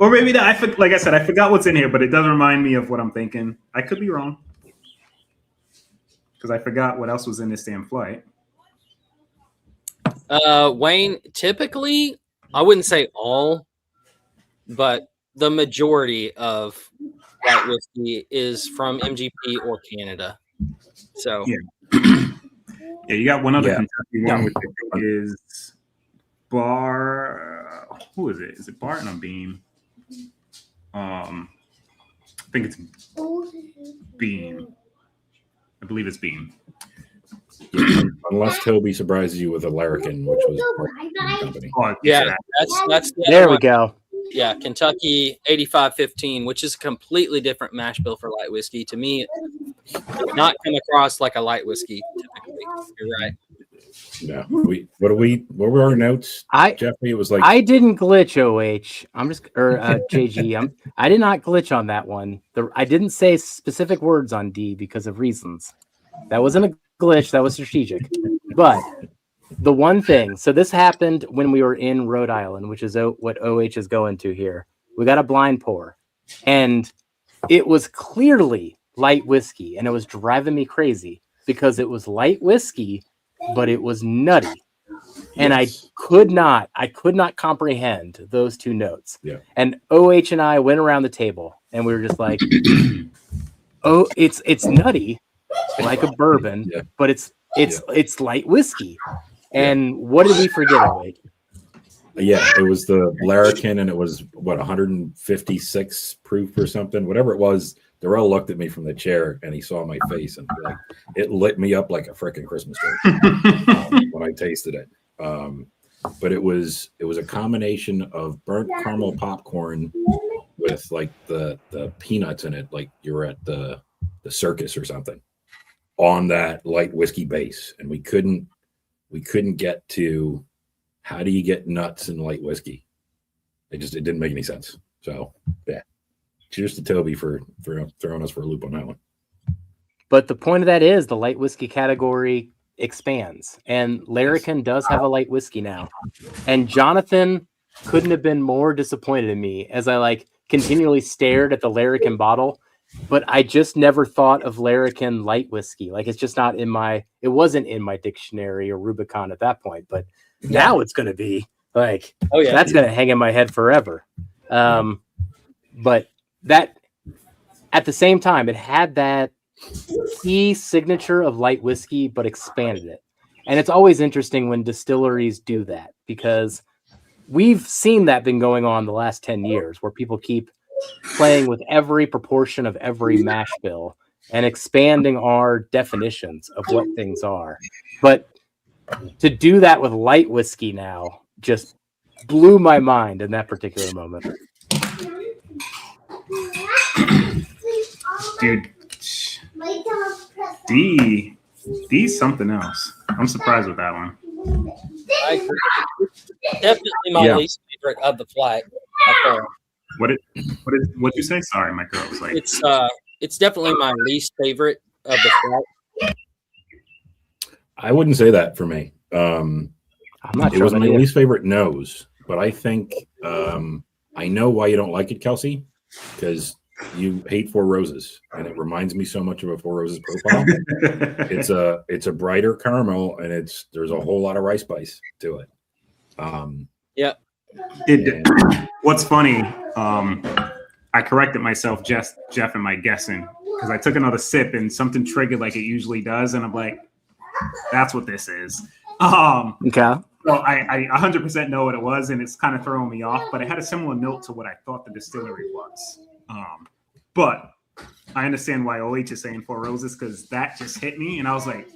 Or maybe that. Like I said, I forgot what's in here, but it does remind me of what I'm thinking. I could be wrong because I forgot what else was in this damn flight. Wayne, typically, I wouldn't say all, but the majority of white whiskey is from MGP or Canada. So yeah, you got one other Kentucky one, which I think is Bar. Who is it? Is it Barton or Beam? I think it's Beam. I believe it's Beam. Yeah, unless Toby surprises you with a Larrikin, which was part of the company. Oh, yeah, that's the there other we one. go. Yeah, Kentucky 8515, which is a completely different mash bill for light whiskey. To me, it does not come across like a light whiskey typically. You're right. No, what were our notes? Jeffrey, it was like I didn't glitch. OH. JG. I did not glitch on that one. I didn't say specific words on D because of reasons. That wasn't a glitch. That was strategic. But the one thing. So this happened when we were in Rhode Island, which is what OH is going to here. We got a blind pour, and it was clearly light whiskey, and it was driving me crazy because it was light whiskey, but it was nutty. And I could not comprehend those two notes. Yeah. And OH and I went around the table and we were just like, oh, it's nutty like a bourbon, but it's light whiskey. And what did we forget, OH? Yeah, it was the Larrikin, and it was what 156 proof or something, whatever it was. Darrell looked at me from the chair, and he saw my face, and like it lit me up like a freaking Christmas tree when I tasted it. But it was a combination of burnt caramel popcorn with like the peanuts in it, like you're at the circus or something, on that light whiskey base, and we couldn't get to how do you get nuts in light whiskey. It didn't make any sense. So yeah, cheers to Toby for throwing us for a loop on that one. But the point of that is the light whiskey category expands, and Larrikin does have a light whiskey now. And Jonathan couldn't have been more disappointed in me as I like continually stared at the Larrikin bottle, but I just never thought of Larrikin light whiskey. Like it's just not it wasn't in my dictionary or Rubicon at that point, but now it's going to be like, oh yeah, that's going to hang in my head forever. But that at the same time, it had that key signature of light whiskey, but expanded it. And it's always interesting when distilleries do that, because we've seen that been going on the last 10 years where people keep playing with every proportion of every mash bill and expanding our definitions of what things are. But to do that with light whiskey now just blew my mind in that particular moment. Dude, D's something else. I'm surprised with that one. I agree. Definitely my least favorite of the flight. What'd you say? Sorry, my girl was like, it's definitely my least favorite of the flight. I wouldn't say that for me. I'm not sure. It was my least favorite nose, but I think I know why you don't like it, Kelsey, because you hate Four Roses, and it reminds me so much of a Four Roses profile. It's a brighter caramel, and there's a whole lot of rice spice to it. Yeah. What's funny, I corrected myself, Jeff, in my guessing, because I took another sip and something triggered like it usually does, and I'm like, that's what this is. Okay. So I 100% know what it was, and it's kind of throwing me off, but it had a similar note to what I thought the distillery was. But I understand why OH is saying Four Roses, because that just hit me, and I was like,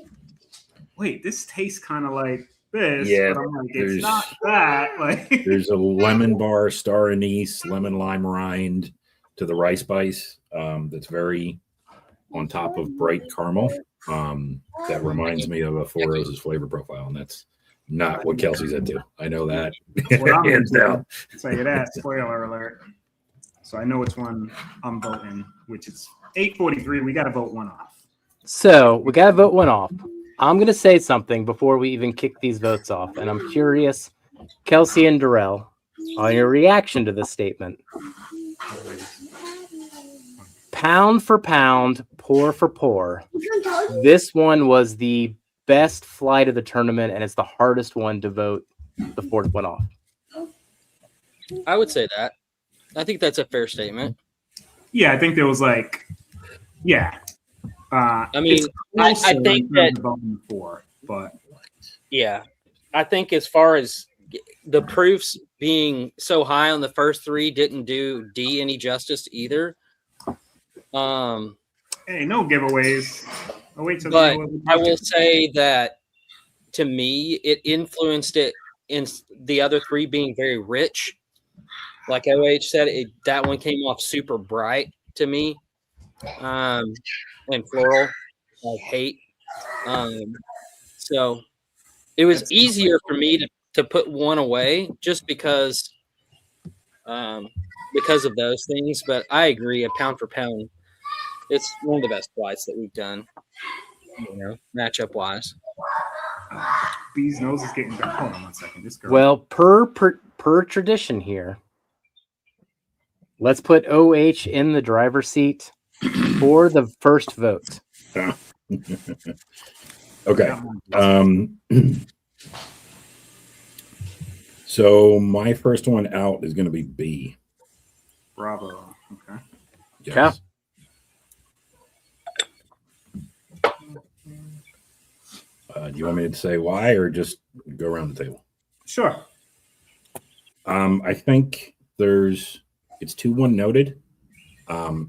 wait, this tastes kind of like this. Yeah, but I'm like, it's not that. Like, there's a lemon bar, star anise, lemon lime rind to the rice spice that's very on top of bright caramel. That reminds me of a Four Roses flavor profile, and that's not what Kelsey's into. I know that. what I'm Hands into. down. Tell you that. Spoiler alert. So I know which one I'm voting, which is 8:43. We got to vote one off. So we got to vote one off. I'm going to say something before we even kick these votes off, and I'm curious, Kelsey and Darrell, on your reaction to this statement. Pound for pound, pour for pour, this one was the best flight of the tournament, and it's the hardest one to vote the fourth one off. I would say that. I think that's a fair statement. Yeah, I think there was like, yeah. I mean, I think that before, but yeah, I think as far as the proofs being so high on the first three didn't do D any justice either. Hey, no giveaways. I'll wait till but I will say that to me, it influenced it in the other three being very rich. Like OH said, that one came off super bright to me. And floral, I hate. So it was easier for me to put one away just because of those things. But I agree, a pound for pound, it's one of the best flights that we've done, matchup wise. B's nose is getting back. Hold on 1 second. This girl. Well, per tradition here, let's put OH in the driver's seat for the first vote. Okay. So my first one out is going to be B. Bravo. Okay. Yes. Do you want me to say why or just go around the table? Sure. I think it's 2-1 noted.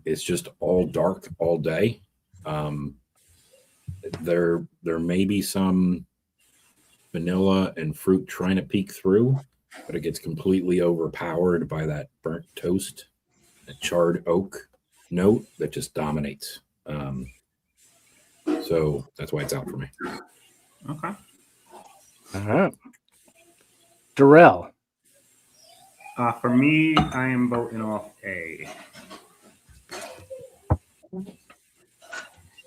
It's just all dark all day. There may be some vanilla and fruit trying to peek through, but it gets completely overpowered by that burnt toast, that charred oak note that just dominates. So that's why it's out for me. Okay. All right. Darrell. For me, I am voting off A.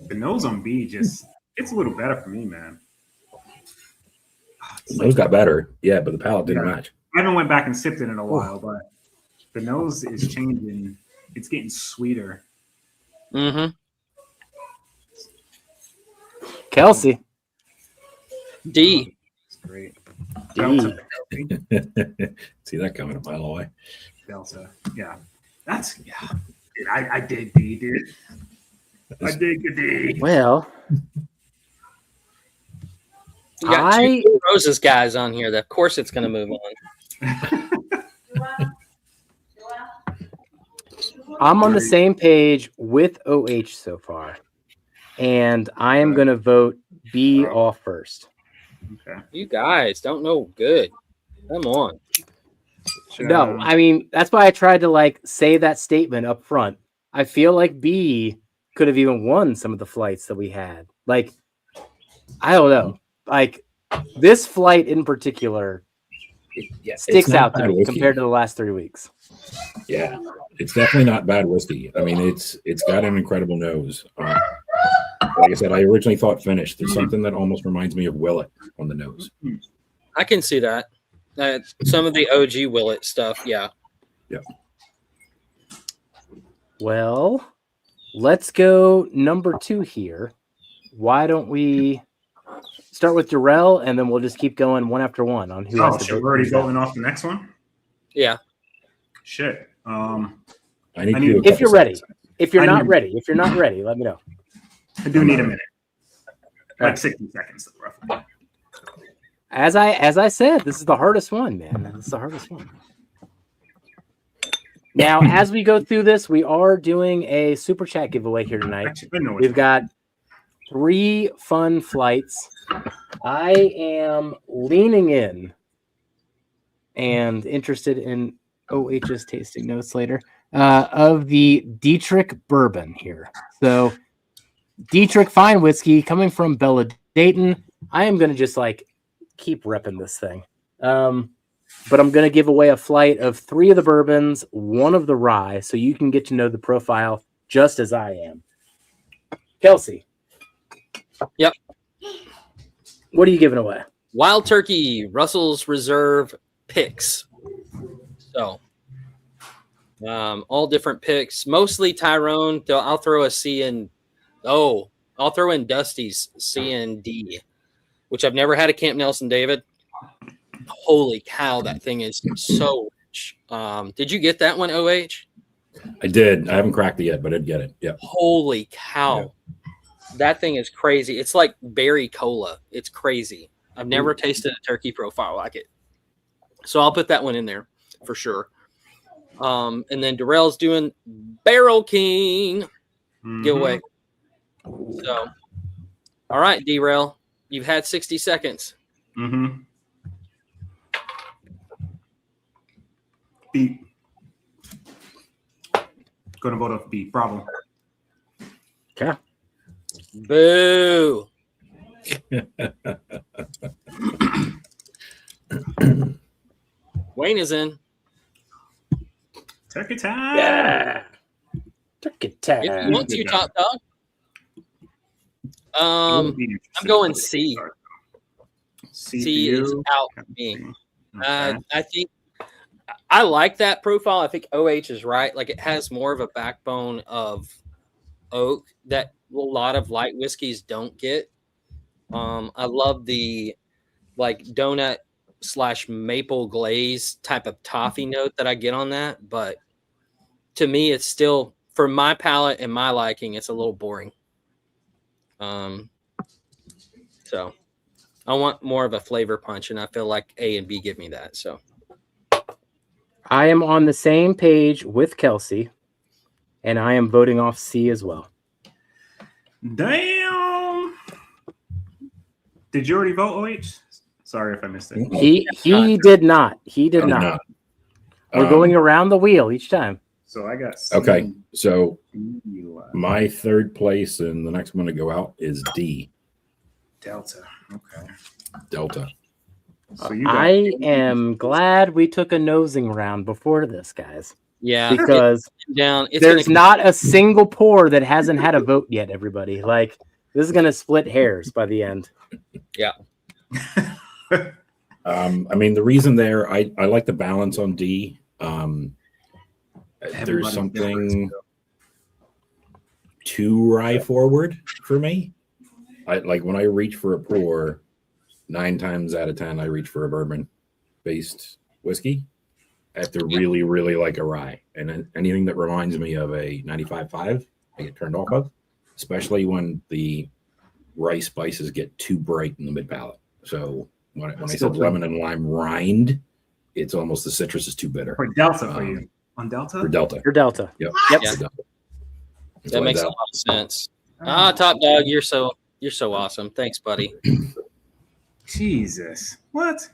The nose on B it's a little better for me, man. The nose got better, yeah, but the palate didn't match. I haven't went back and sipped it in a while, but the nose is changing. It's getting sweeter. Mm-hmm. Kelsey. D. It's great. D. Delta. See that coming a mile away. Delta. Yeah. Dude, I dig D, dude. I dig the D. Well, You got two Roses guys on here. Of course, it's going to move on. I'm on the same page with OH so far, and I am going to vote B off first. Okay. You guys don't know good. Come on. No, I mean, that's why I tried to say that statement up front. I feel like B could have even won some of the flights that we had. I don't know. This flight in particular sticks out to me compared to the last 3 weeks. Yeah, it's definitely not bad whiskey. I mean, it's got an incredible nose. Like I said, I originally thought Finnish. There's something that almost reminds me of Willet on the nose. I can see that. Some of the OG Willet stuff, yeah. Yeah. Well, let's go number 2 here. Why don't we start with Darrell, and then we'll just keep going one after one on who has to we're already voting off the next one? Yeah. Shit. I need to do a if you're couple ready. seconds. If you're not ready, let me know. I do need a minute. Like 60 seconds, roughly. As I said, this is the hardest one, man. This is the hardest one. Now, as we go through this, we are doing a super chat giveaway here tonight. We've got 3 fun flights. I am leaning in and interested in OH's tasting notes later of the Dietrich bourbon here. So Dietrich fine whiskey coming from Bella Dayton. I am going to just keep repping this thing. But I'm going to give away a flight of 3 of the bourbons, 1 of the rye, so you can get to know the profile just as I am. Kelsey. Yep. What are you giving away? Wild Turkey, Russell's Reserve picks. So, all different picks, mostly Tyrone. I'll throw a C and I'll throw in Dusty's C and D, which I've never had a Camp Nelson David. Holy cow, that thing is so rich. Did you get that one, OH? I did. I haven't cracked it yet, but I'd get it. Yeah. Holy cow. Yeah. That thing is crazy. It's like berry cola. It's crazy. I've never tasted a turkey profile like it. So I'll put that one in there for sure. And then Darrell's doing Barrel King giveaway. So, all right, D-Rail, you've had 60 seconds. B. Gonna vote off B. Bravo. Okay. Boo. Wayne is in. Turkey time. Yeah. Turkey time. If you want to, top dog. I'm going C. C is out for me. I think I like that profile. I think OH is right. It has more of a backbone of oak that a lot of light whiskeys don't get. I love the donut / maple glaze type of toffee note that I get on that. But to me, it's still, for my palate and my liking, it's a little boring. So I want more of a flavor punch, and I feel like A and B give me that. So I am on the same page with Kelsey, and I am voting off C as well. Damn. Did you already vote, OH? Sorry if I missed it. He did not. He did not. We're going around the wheel each time. So I got C. Okay, so D. my third place and the next one to go out is D, Delta. Okay. Delta. So you got I am glad we took a nosing round before this, guys, Yeah, because it's there's gonna, not a single pour that hasn't had a vote yet, everybody. Like, this is going to split hairs by the end. Yeah. I mean, the reason there, I like the balance on D. There's Everybody's something different. too rye forward for me. I like when I reach for a pour, 9 times out of 10, I reach for a bourbon based whiskey. I have to really, really like a rye. And anything that reminds me of a 95.5, I get turned off of, especially when the rye spices get too bright in the mid palate. So when I said lemon and lime rind, it's almost the citrus is too bitter. For Delta for you. On Delta? For Delta. For Delta. Yep. Yep. Yeah. For Delta. That's that why makes a lot of sense. Top Dog, you're so awesome. Thanks, buddy. Jesus. What?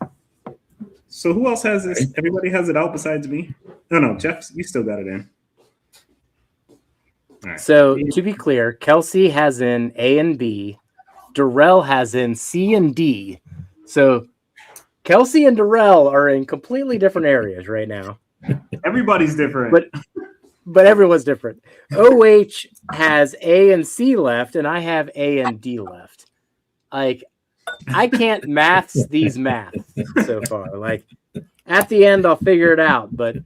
So who else has this? Everybody has it out besides me? No, Jeff, you still got it in. All right. So to be clear, Kelsey has in A and B. Darrell has in C and D. So Kelsey and Darrell are in completely different areas right now. Everybody's different. But everyone's different. OH has A and C left, and I have A and D left. Like, I can't maths these maths so far. Like, at the end, I'll figure it out. But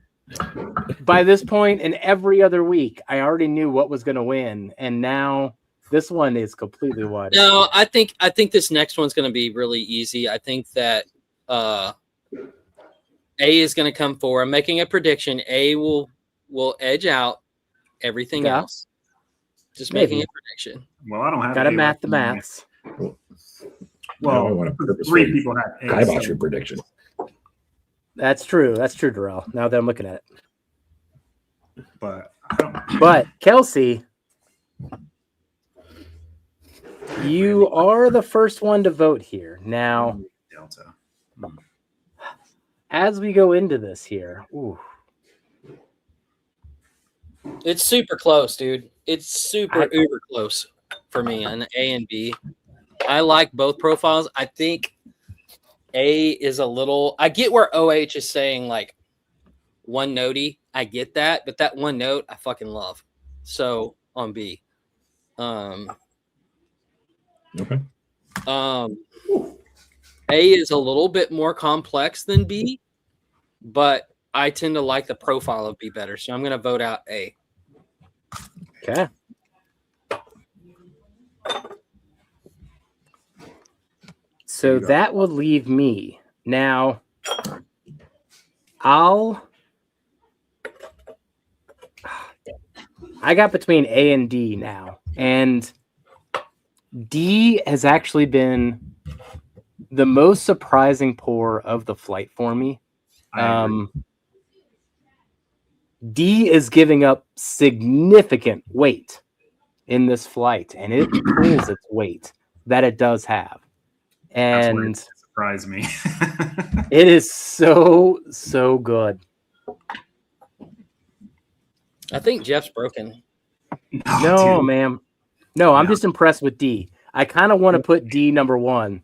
by this point, and every other week, I already knew what was going to win, and now this one is completely wide. No, I think this next one's going to be really easy. I think that A is going to come forward. I'm making a prediction. A will edge out everything else. Just making a prediction. Well, I don't have Gotta A math right the now. maths. Well, I want to 3 purposely people have A. kibosh so- your prediction. That's true. That's true, Darrell. Now that I'm looking at it. But I don't. But Kelsey, you are the first one to vote here. Now, Delta. as we go into this here, ooh, It's super close, dude. It's super uber close for me on A and B. I like both profiles. I think A is a little. I get where OH is saying like one notey. I get that, but that one note I fucking love. So on B, Okay. A is a little bit more complex than B, but I tend to like the profile of B better. So I'm going to vote out A. okay. So that would leave me. Now, I got between A and D now. And D has actually been the most surprising pour of the flight for me. D is giving up significant weight in this flight, and it pulls its weight that it does have. And That's surprised me. it is so good. I think Jeff's broken. No, dude. ma'am. No, I'm just impressed with D. I kind of want to put D number 1,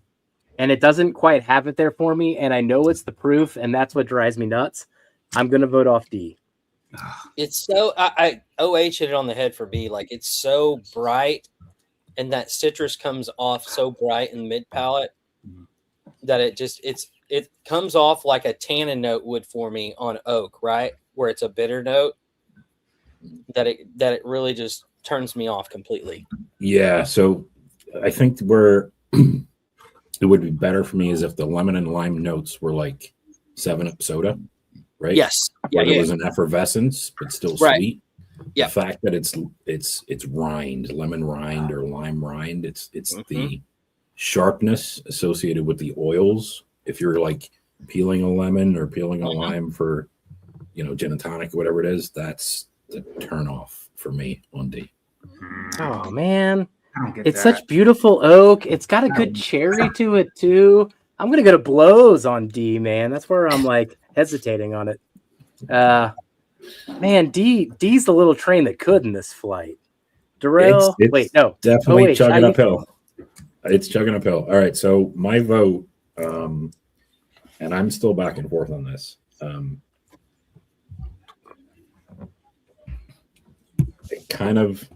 and it doesn't quite have it there for me, and I know it's the proof, and that's what drives me nuts. I'm going to vote off D. It's so I OH hit it on the head for B. Like it's so bright, and that citrus comes off so bright in the mid palate that it comes off like a tannin note would for me on oak, right? Where it's a bitter note that it really just turns me off completely. Yeah. So I think where it would be better for me is if the lemon and lime notes were like 7-Up soda, right? Yes. Where Yeah. there was an effervescence, but still Right. sweet. Yeah. The fact that it's rind, lemon rind or lime rind, it's the sharpness associated with the oils. If you're like peeling a lemon or peeling a lime for gin and tonic, whatever it is, that's the turn off for me on D. Oh man, I don't get it's that. such beautiful oak. It's got a good cherry to it too. I'm gonna go to blows on D, man. That's where I'm like hesitating on it. Man, D's the little train that could in this flight. Darrell, It's wait, no, definitely wait, how chugging you uphill. It's chugging uphill. All right, so my vote, and I'm still back and forth on this. It kind of.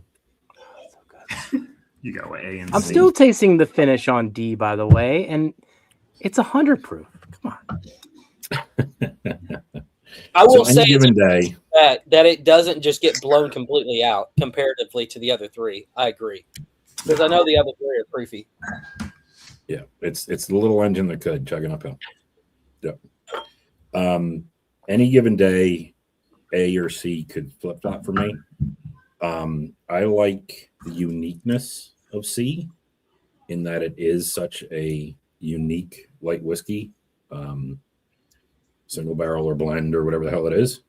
You got what, A and I'm C. still tasting the finish on D, by the way, and it's 100 proof. Come on. I will So say any given day, that it doesn't just get blown completely out comparatively to the other three. I agree, because I know the other three are proofy. yeah, it's the little engine that could chugging uphill. Yep. Any given day, A or C could flip flop for me. I like the uniqueness of C in that it is such a unique light whiskey, single barrel or blend or whatever the hell it is.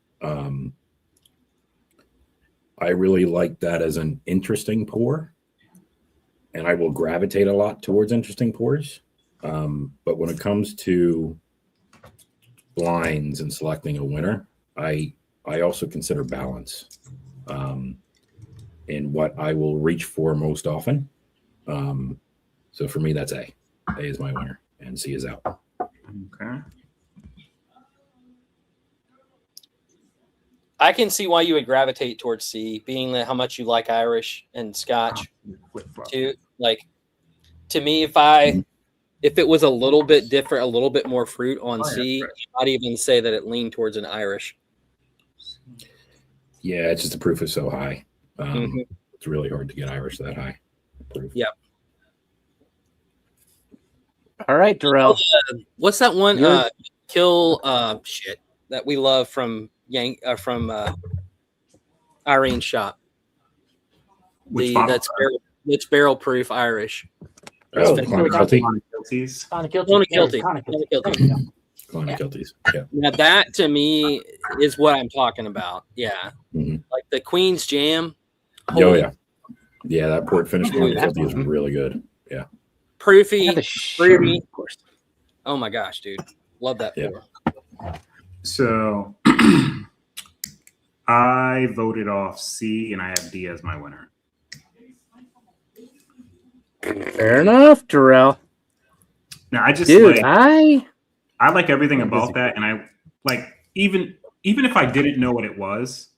I really like that as an interesting pour, and I will gravitate a lot towards interesting pours. But when it comes to blinds and selecting a winner, I also consider balance in what I will reach for most often. So for me, that's A. A is my winner, and C is out. Okay. I can see why you would gravitate towards C, being that how much you like Irish and Scotch Flip-flop. too. Like, to me, if it was a little bit different, a little bit more fruit on C, I'd even say that it leaned towards an Irish. Yeah, it's just the proof is so high. Mhm. It's really hard to get Irish that high proof. Yeah. All right, Darrell. What's that one? Yours? Kill shit that we love from Irene's shop. Which bottle? That's barrel proof Irish. Oh, the Clonakilty. Guilties. Clonakilty. Clonakilties. Yeah. Now that to me is what I'm talking about. Yeah, Mhm. like the Queen's Jam. Oh yeah. Yeah, that port finish Dude, Clonakilty is that's- really good. Yeah. Proofy, fruity. Of course. Oh my gosh, dude, love that Yeah. pour. So I voted off C, and I have D as my winner. Fair enough, Darrell. Now I just Dude, I like everything about that, and I like even if I didn't know what it was,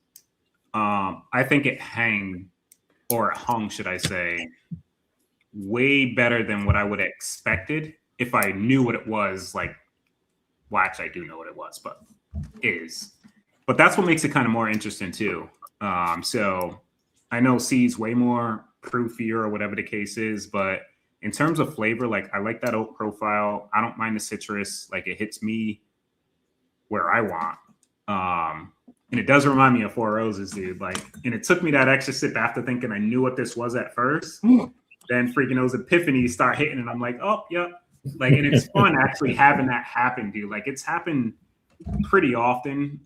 I think it hung, should I say, way better than what I would have expected if I knew what it was. Like, well, actually, I do know what it was, but that's what makes it kind of more interesting too. So I know C's way more proofier or whatever the case is, but in terms of flavor, like I like that oak profile. I don't mind the citrus. Like it hits me where I want. And it does remind me of Four Roses, dude. Like, and it took me that extra sip after thinking I knew what this was at first. Then freaking those epiphanies start hitting, and I'm like, oh, yep. Like, and it's fun actually having that happen, dude. Like, it's happened pretty often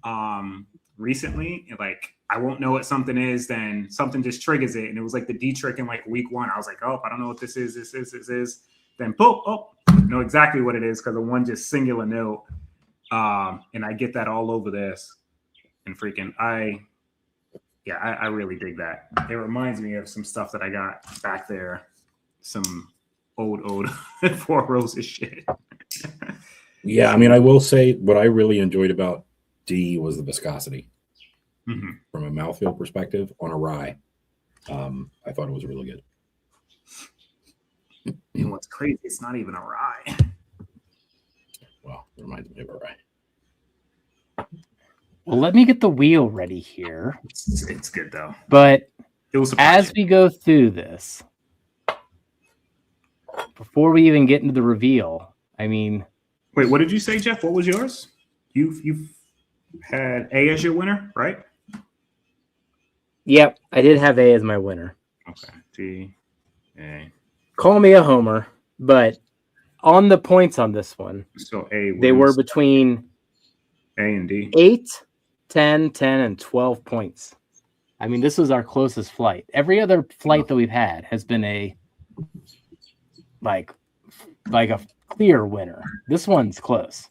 recently. Like, I won't know what something is, then something just triggers it. And it was like the D trick in like week 1. I was like, oh, I don't know what this is. Then boom, I know exactly what it is because of one just singular note. And I get that all over this. And freaking, I really dig that. It reminds me of some stuff that I got back there. Some old Four Roses shit. Yeah, I mean, I will say what I really enjoyed about D was the viscosity. Mm-hmm. From a mouthfeel perspective on a rye. I thought it was really good. And what's crazy, it's not even a rye. Well, it reminds me of a rye. Well, let me get the wheel ready here. It's good though. But It was as we go through this, before we even get into the reveal, I mean, wait, what did you say, Jeff? What was yours? You've had A as your winner, right? yep, I did have A as my winner. Okay. D, A. Call me a homer, but on the points on this one, So A. they were wins. between A and D. 8 10, 10, and 12 points. I mean, this was our closest flight. Every other flight that we've had has been a like a clear winner. This one's close.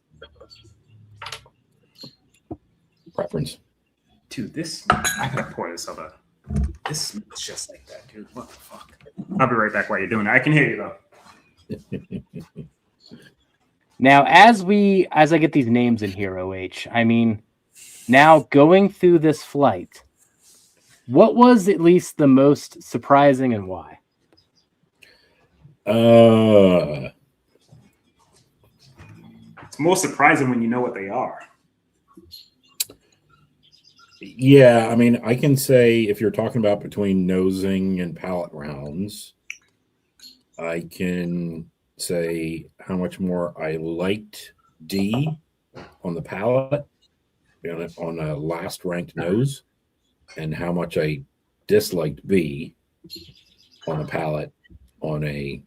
Preference. Dude, I gotta pour this other. This smells just like that, dude. What the fuck? I'll be right back while you're doing that. I can hear you though. Now, as I get these names in here, OH, I mean, now going through this flight, what was at least the most surprising and why? It's more surprising when you know what they are. Yeah, I mean, I can say if you're talking about between nosing and palate rounds, I can say how much more I liked D on the palate on a last ranked nose, and how much I disliked B on the palate on a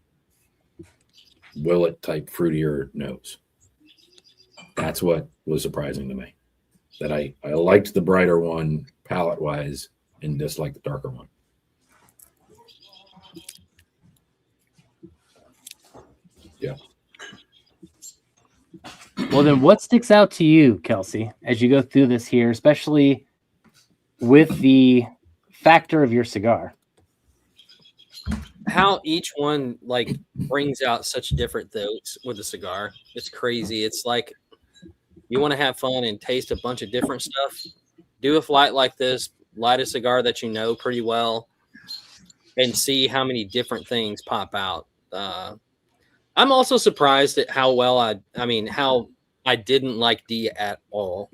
Willet type fruitier nose. That's what was surprising to me. That I liked the brighter one palate wise and disliked the darker one. Yeah. Well, then what sticks out to you, Kelsey, as you go through this here, especially with the factor of your cigar? How each one like brings out such different notes with a cigar. It's crazy. It's like you want to have fun and taste a bunch of different stuff. Do a flight like this, light a cigar that you know pretty well, and see how many different things pop out. I'm also surprised at how well how I didn't like D at all.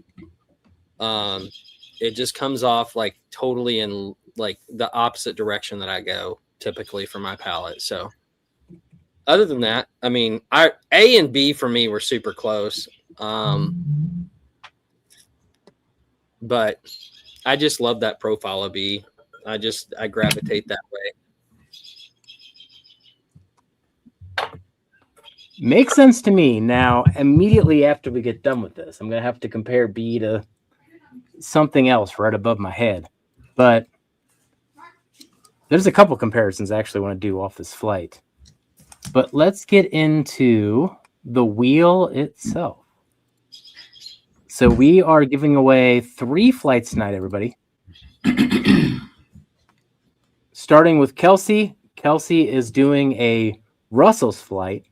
It just comes off like totally in like the opposite direction that I go typically for my palate. So other than that, I mean, A and B for me were super close. But I just love that profile of B. I gravitate that way. Makes sense to me. Now, immediately after we get done with this, I'm going to have to compare B to something else right above my head. But there's a couple comparisons I actually want to do off this flight. But let's get into the wheel itself. So we are giving away 3 flights tonight, everybody. Starting with Kelsey. Kelsey is doing a Russell's flight.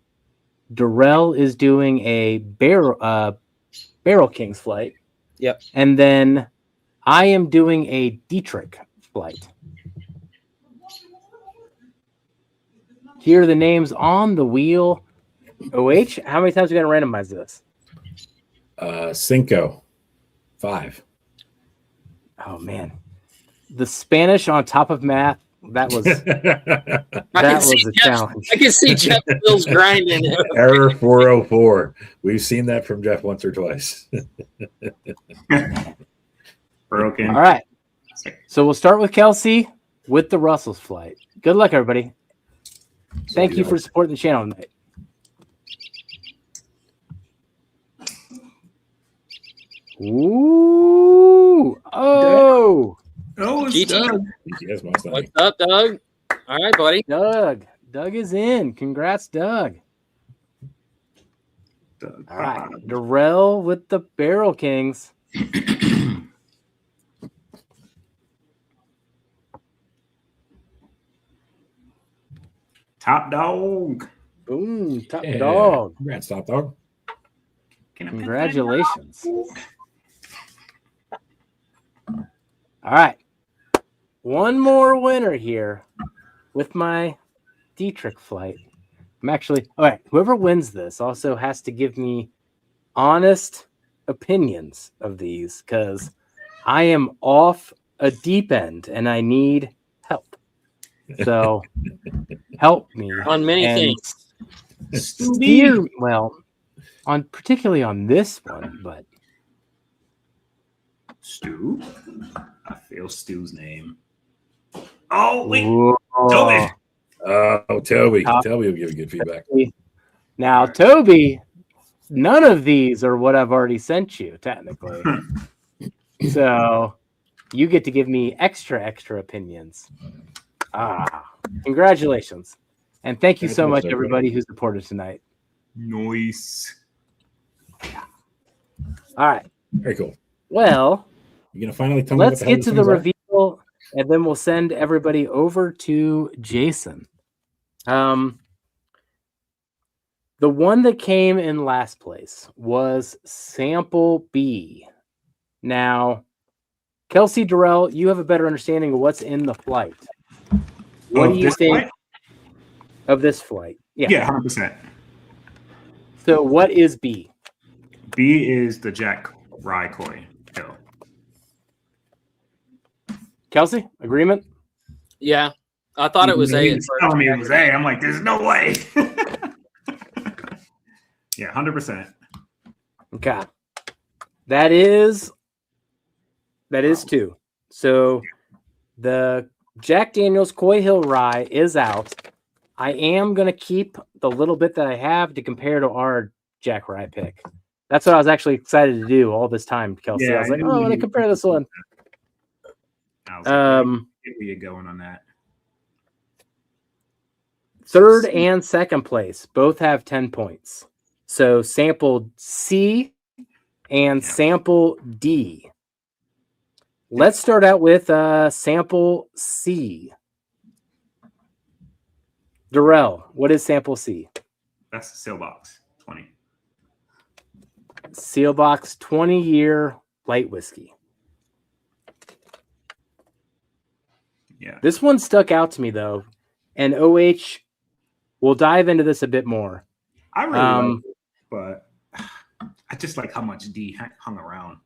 Darrell is doing a Barrel King's flight. Yep. And then I am doing a Dietrich flight. Here are the names on the wheel. OH, how many times are we going to randomize this? 5. Oh, man. The Spanish on top of math, that was a challenge. I can see Jeff Mills grinding. Error 404. We've seen that from Jeff once or twice. Broken. All right. So we'll start with Kelsey with the Russell's flight. Good luck, everybody. Thank you for supporting the channel tonight. Ooh. Oh. Oh, it's GG. Doug. Yes, Mustang. What's up, Doug? All right, buddy. Doug. Doug is in. Congrats, Doug. Doug. All right. Darrell with the Barrel Kings. Top dog. Boom. Top Yeah. dog. Congrats, Top Dog. Can I pet that Congratulations. All right. One more winner here with my Dietrich flight. I'm actually, all right. Whoever wins this also has to give me honest opinions of these because I am off a deep end and I need help. So help me On many and things. steer, well, on particularly on this one, but Stu? I feel Stu's name. Oh, wait. Whoa. Toby. Oh, Toby. Top- Toby will give you good feedback. Now, Toby, none of these are what I've already sent you, technically. So you get to give me extra opinions. Congratulations. And thank you so much, everybody who supported tonight. Nice. All right. Very cool. Well, You gonna finally tell me let's what the hell get these to the things are? reveal, and then we'll send everybody over to Jason. The one that came in last place was Sample B. Now, Kelsey Durrell, you have a better understanding of what's in the flight. What do you think of this flight? Yeah, 100%. So what is B? B is the Jack Rye Koi Hill. Kelsey, agreement? Yeah, I thought it was A. He At was first. telling me it was A. I'm like, there's no way. Yeah, 100%. Okay. That is 2. So the Jack Daniel's Koi Hill Rye is out. I am going to keep the little bit that I have to compare to our Jack Rye pick. That's what I was actually excited to do all this time, Kelsey. Yeah, I was like, I oh, knew I want to you- compare this one. I was like, where you going on that? Third and second place both have 10 points. So sample C and sample D. Let's start out with sample C. Durrell, what is sample C? That's the seal box 20. Sealbox 20-year light whiskey. Yeah. This one stuck out to me, though. And OH, we'll dive into this a bit more. I really like it, but I just like how much D hung around.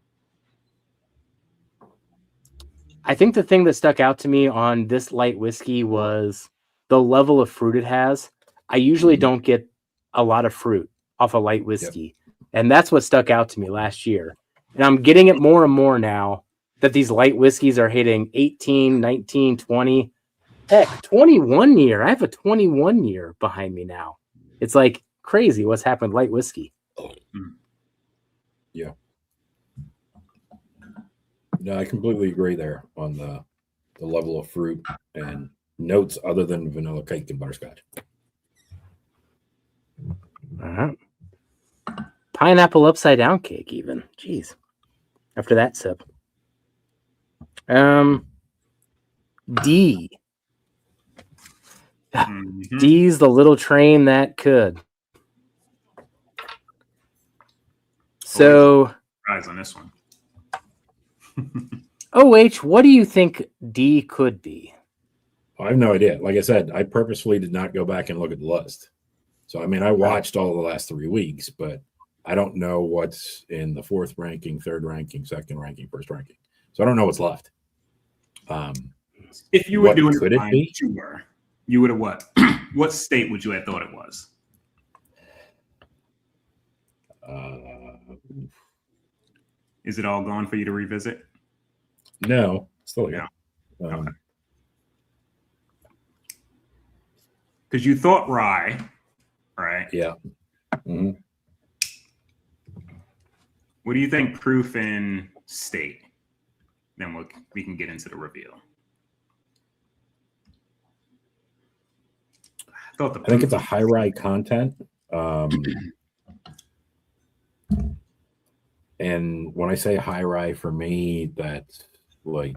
I think the thing that stuck out to me on this light whiskey was the level of fruit it has. I usually don't get a lot of fruit off a light whiskey. And that's what stuck out to me last year. And I'm getting it more and more now that these light whiskeys are hitting 18, 19, 20. Heck, 21 year. I have a 21 year behind me now. It's like crazy what's happened to light whiskey. Yeah. No, I completely agree there on the level of fruit and notes other than vanilla cake and butterscotch. Pineapple upside down cake, even. Jeez. After that sip. D. Mm-hmm. D's the little train that could. So, Eyes on this one. OH, what do you think D could be? I have no idea. Like I said, I purposefully did not go back and look at the list. So, I mean, I watched all the last 3 weeks, but I don't know what's in the 4th ranking, 3rd ranking, 2nd ranking, 1st ranking. So I don't know what's left. If you were what doing could it be? You would have what? What state would you have thought it was? Is it all gone for you to revisit? No, still here. Because you thought rye, right? Yeah. Mm-hmm. What do you think proof in state? Then we can get into the reveal. I think it's a high rye content. And when I say high rye, for me, that's like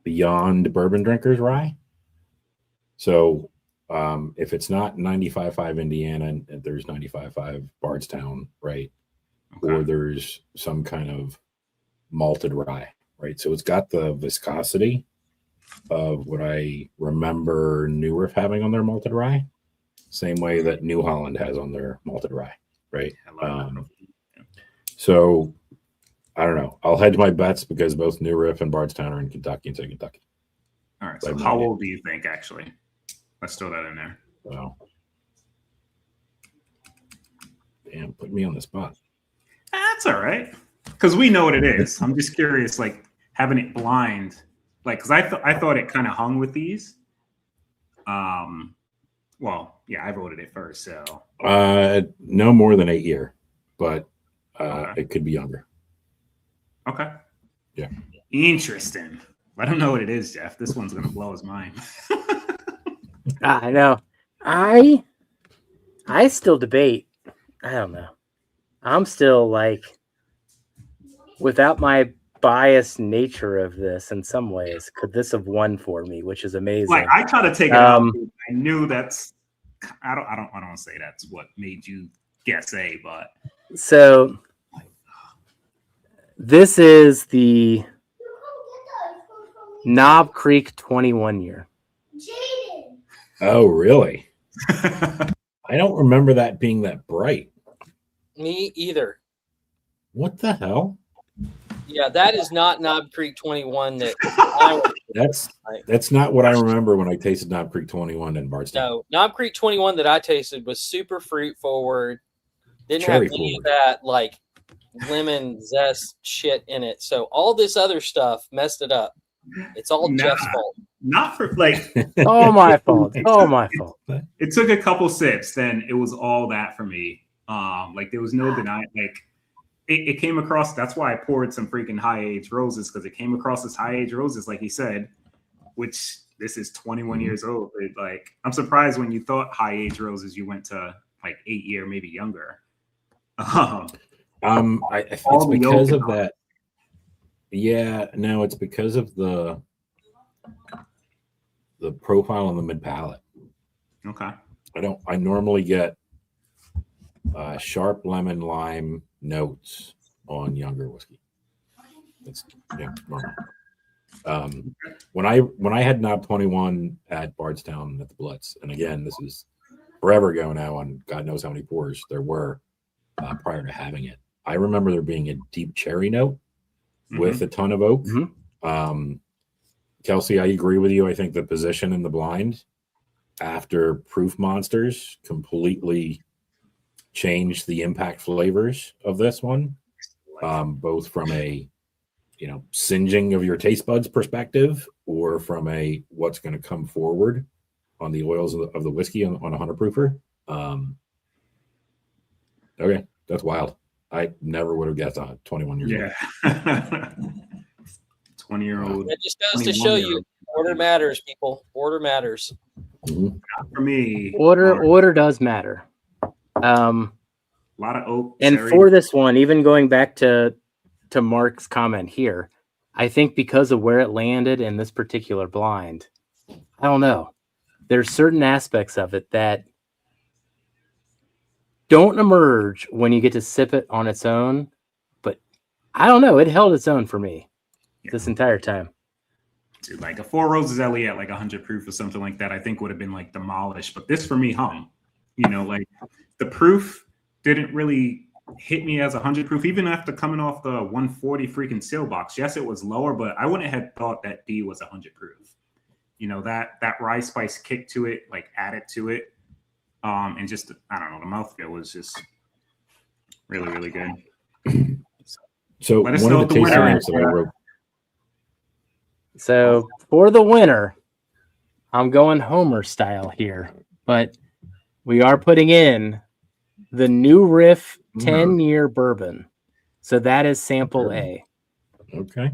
beyond bourbon drinkers rye. So if it's not 95.5 Indiana, and there's 95.5 Bardstown, right? Okay. Or there's some kind of malted rye, right? So it's got the viscosity of what I remember New Riff having on their malted rye, same way that New Holland has on their malted rye, right? So I don't know. I'll hedge my bets because both New Riff and Bardstown are in Kentucky and say Kentucky. All right. So how old do you think, actually? Let's throw that in there. Wow. Damn, put me on the spot. That's all right. Because we know what it is. I'm just curious, like, having it blind. Like, because I thought it kind of hung with these. Well, yeah, I voted it first, so. No more than 8 year, but It could be younger. Okay. Yeah. Interesting. I don't know what it is, Jeff. This one's gonna blow his mind. I know. I still debate. I don't know. I'm still like, without my biased nature of this, in some ways, could this have won for me, which is amazing. Like I try to take it out. I knew that's. I don't want to say that's what made you guess A, but So this is the Knob Creek 21 year. Jaden. Oh, really? I don't remember that being that bright. Me either. What the hell? Yeah, that is not Knob Creek 21. That's not what I remember when I tasted Knob Creek 21 in Bardstown. No, Knob Creek 21 that I tasted was super fruit forward. Didn't Cherry have any forward. of that like lemon zest shit in it. So all this other stuff messed it up. It's all Nah. Jeff's fault. not for like. Oh, my fault. Oh, my fault. It took a couple sips, then it was all that for me. Like there was no denying. Like it came across. That's why I poured some freaking high age roses, because it came across as high age roses, like he said, which this is 21 years old. Like I'm surprised when you thought high age roses, you went to like 8 year, maybe younger. I it's because of that. Yeah, no, it's because of the profile on the mid palate. Okay. I normally get sharp lemon lime notes on younger whiskey. That's normal. When I had Knob 21 at Bardstown at the Blitz, and again, this is forever ago now, on God knows how many pours there were prior to having it. I remember there being a deep cherry note with a ton of oak. Kelsey, I agree with you. I think the position in the blind after Proof Monsters completely changed the impact flavors of this one, both from a singeing of your taste buds perspective, or from a what's going to come forward on the oils of the whiskey on a 100 proofer. Okay, that's wild. I never would have guessed on 21 years old. Yeah. 20-year-old. It just goes to show you order matters, people. Order matters. Not for me. Order does matter. A lot of oak. And cherry. for this one, even going back to Mark's comment here, I think because of where it landed in this particular blind, I don't know. There's certain aspects of it that don't emerge when you get to sip it on its own. But I don't know. It held its own for me this entire time. Dude, like a Four Roses Ellie at like 100 proof or something like that, I think would have been like demolished. But this for me hung. Like the proof didn't really hit me as 100 proof, even after coming off the 140 freaking seal box. Yes, it was lower, but I wouldn't have thought that D was 100 proof. That rye spice kick to it, like added to it. And just, I don't know, the mouthfeel was just really, really good. So Let us one know of the what the tasting winner notes is. that I wrote. So for the winner, I'm going Homer style here, but we are putting in the New Riff 10-year bourbon. So that is sample A. Okay.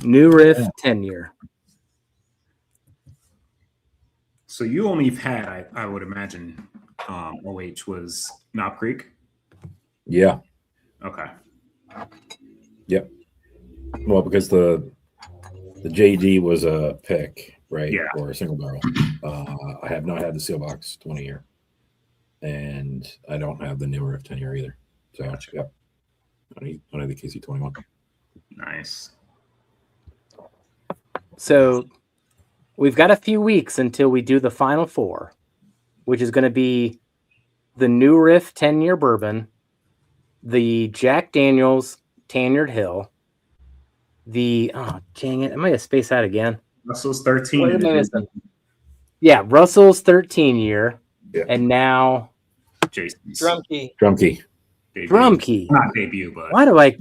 New Riff 10-year. So you only had, I would imagine, OH was Knob Creek. Yeah. Okay. Yep. Well, because the JD was a pick, right? Yeah. Or a single barrel. I have not had the seal box 20 year, and I don't have the newer of 10 year either. So yep. I don't have the KC 21. Nice. So we've got a few weeks until we do the final four, which is going to be the New Riff 10-year bourbon, the Jack Daniels Tanyard Hill, dang it, am I going to space out again? Russell's 13. What am I missing? Yeah, Russell's 13-year, and now Jason's Drumkey. Drumkey. debut. Drumkey. Not debut, but Why do I?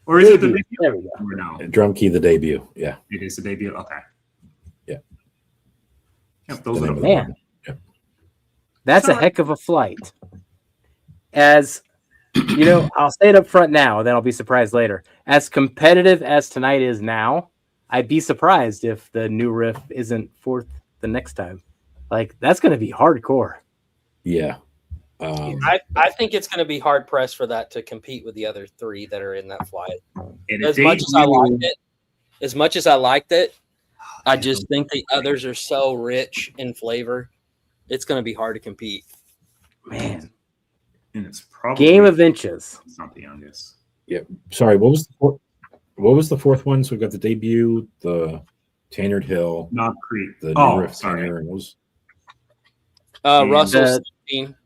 or is it the Debut. debut? There we go. Or no, Drumkey, the debut. Yeah. it is the debut. Okay. Yeah. Yep, those The are name the of the Man. bourbon. Yep. That's a heck of a flight. As You know, I'll say it up front now, then I'll be surprised later. As competitive as tonight is now, I'd be surprised if the new riff isn't fourth the next time. Like, that's going to be hardcore. Yeah. I think it's going to be hard pressed for that to compete with the other three that are in that flight. And As much as I liked it, I just think the others are so rich in flavor. It's going to be hard to compete. Man. And it's probably Game of Inches. It's not the youngest. Sorry, what was the fourth one? So we got the debut, the Tanyard Hill, Knob Creek. the new riff Tanyard, and what was Russell's the- 13.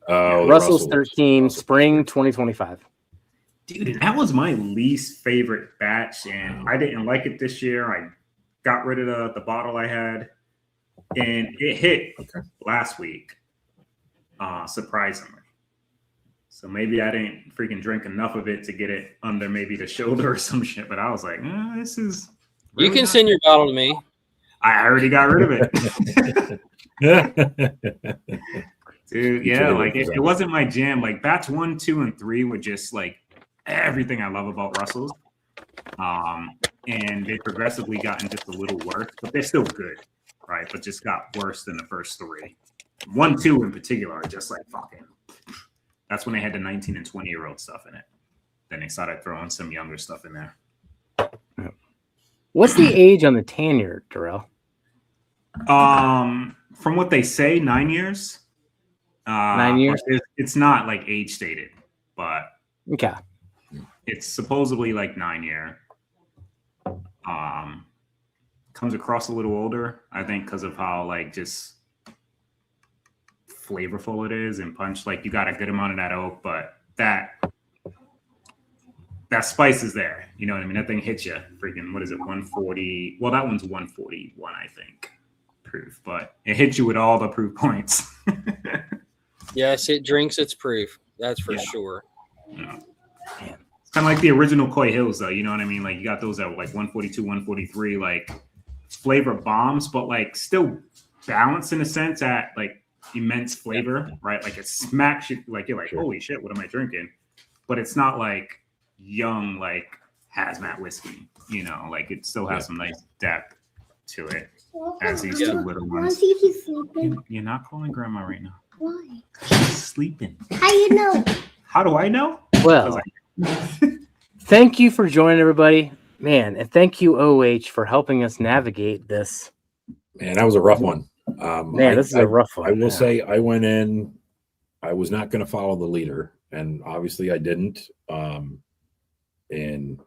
Russell's 13, spring 2025. Dude, and that was my least favorite batch, and I didn't like it this year. I got rid of the bottle I had, and it hit last week, surprisingly. So maybe I didn't freaking drink enough of it to get it under maybe the shoulder or some shit, but I was like, this is... You really can not- send your bottle to me. I already got rid of it. Dude, yeah, like it wasn't my jam. Like batch 1, 2, and 3 were just like everything I love about Russell's. And they progressively gotten just a little worse, but they're still good, right? But just got worse than the first 3. 1, 2 in particular are just like fucking. That's when they had the 19 and 20-year-old stuff in it. Then they started throwing some younger stuff in there. What's the age on the Tanyard, Darrell? From what they say, 9 years. 9 years? It's not like age stated, but Okay. it's supposedly like 9 year. Comes across a little older, I think, because of how like just flavorful it is and punch. Like you got a good amount of that oak, but that spice is there. You know what I mean? That thing hits you. Freaking, what is it? 140. Well, that one's 141, I think, proof, but it hits you with all the proof points. Yes, it drinks its proof. That's for sure. Yeah. It's kind of like the original Coy Hills, though. You know what I mean? Like you got those at like 142, 143, like flavor bombs, but like still balanced in a sense at like immense flavor, right? Like it smacks you, like you're like, holy shit, what am I drinking? But it's not like young, like hazmat whiskey, you know, like it still has some nice depth to it as these two little ones. He's sleeping. You're not calling grandma right now. Why? She's sleeping. How you know? How do I know? Well, thank you for joining, everybody. Man, and thank you, OH, for helping us navigate this. Man, that was a rough one. Man, this is a rough one. I will say I went in, I was not going to follow the leader, and obviously I didn't. And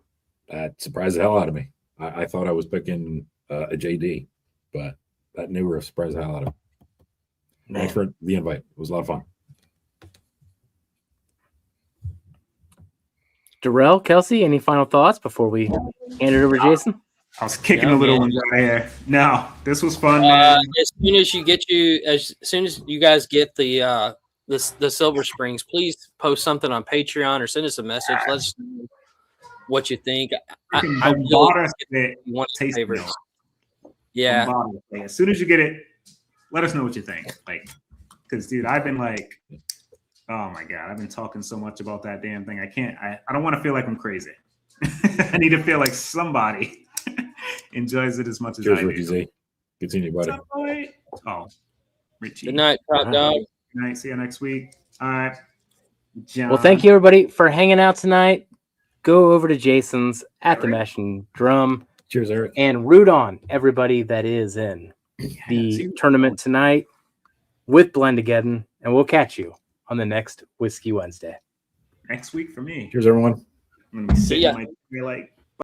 that surprised the hell out of me. I thought I was picking a JD, but that new riff surprised the hell out of me. Thanks for the invite. It was a lot of fun. Darrell, Kelsey, any final thoughts before we hand it over to Jason? I was kicking Yeah, the little man. ones out of here. No, this was fun, man. As soon as you guys get the Silver Springs, please post something on Patreon or send us a message. Let us know what you think. I really Bombada said want to taste favorites. note. Yeah, Bombada. Like, as soon as you get it, let us know what you think. Like, because dude, I've been like, oh my god, I've been talking so much about that damn thing. I don't want to feel like I'm crazy. I need to feel like somebody enjoys it as much as Cheers, I do. Ricky Z. Continue, buddy. What's up, boy? Oh, Richie. good night, Top Dog. Good night. See you next week. All right. John. Well, thank you, everybody, for hanging out tonight. Go over to Jason's at the Mash and Drum Cheers, Eric. and root on everybody that is in the tournament tonight with Blendageddon, and we'll catch you on the next Whiskey Wednesday. Next week for me. Cheers, everyone. I'm gonna be sitting ya. in my like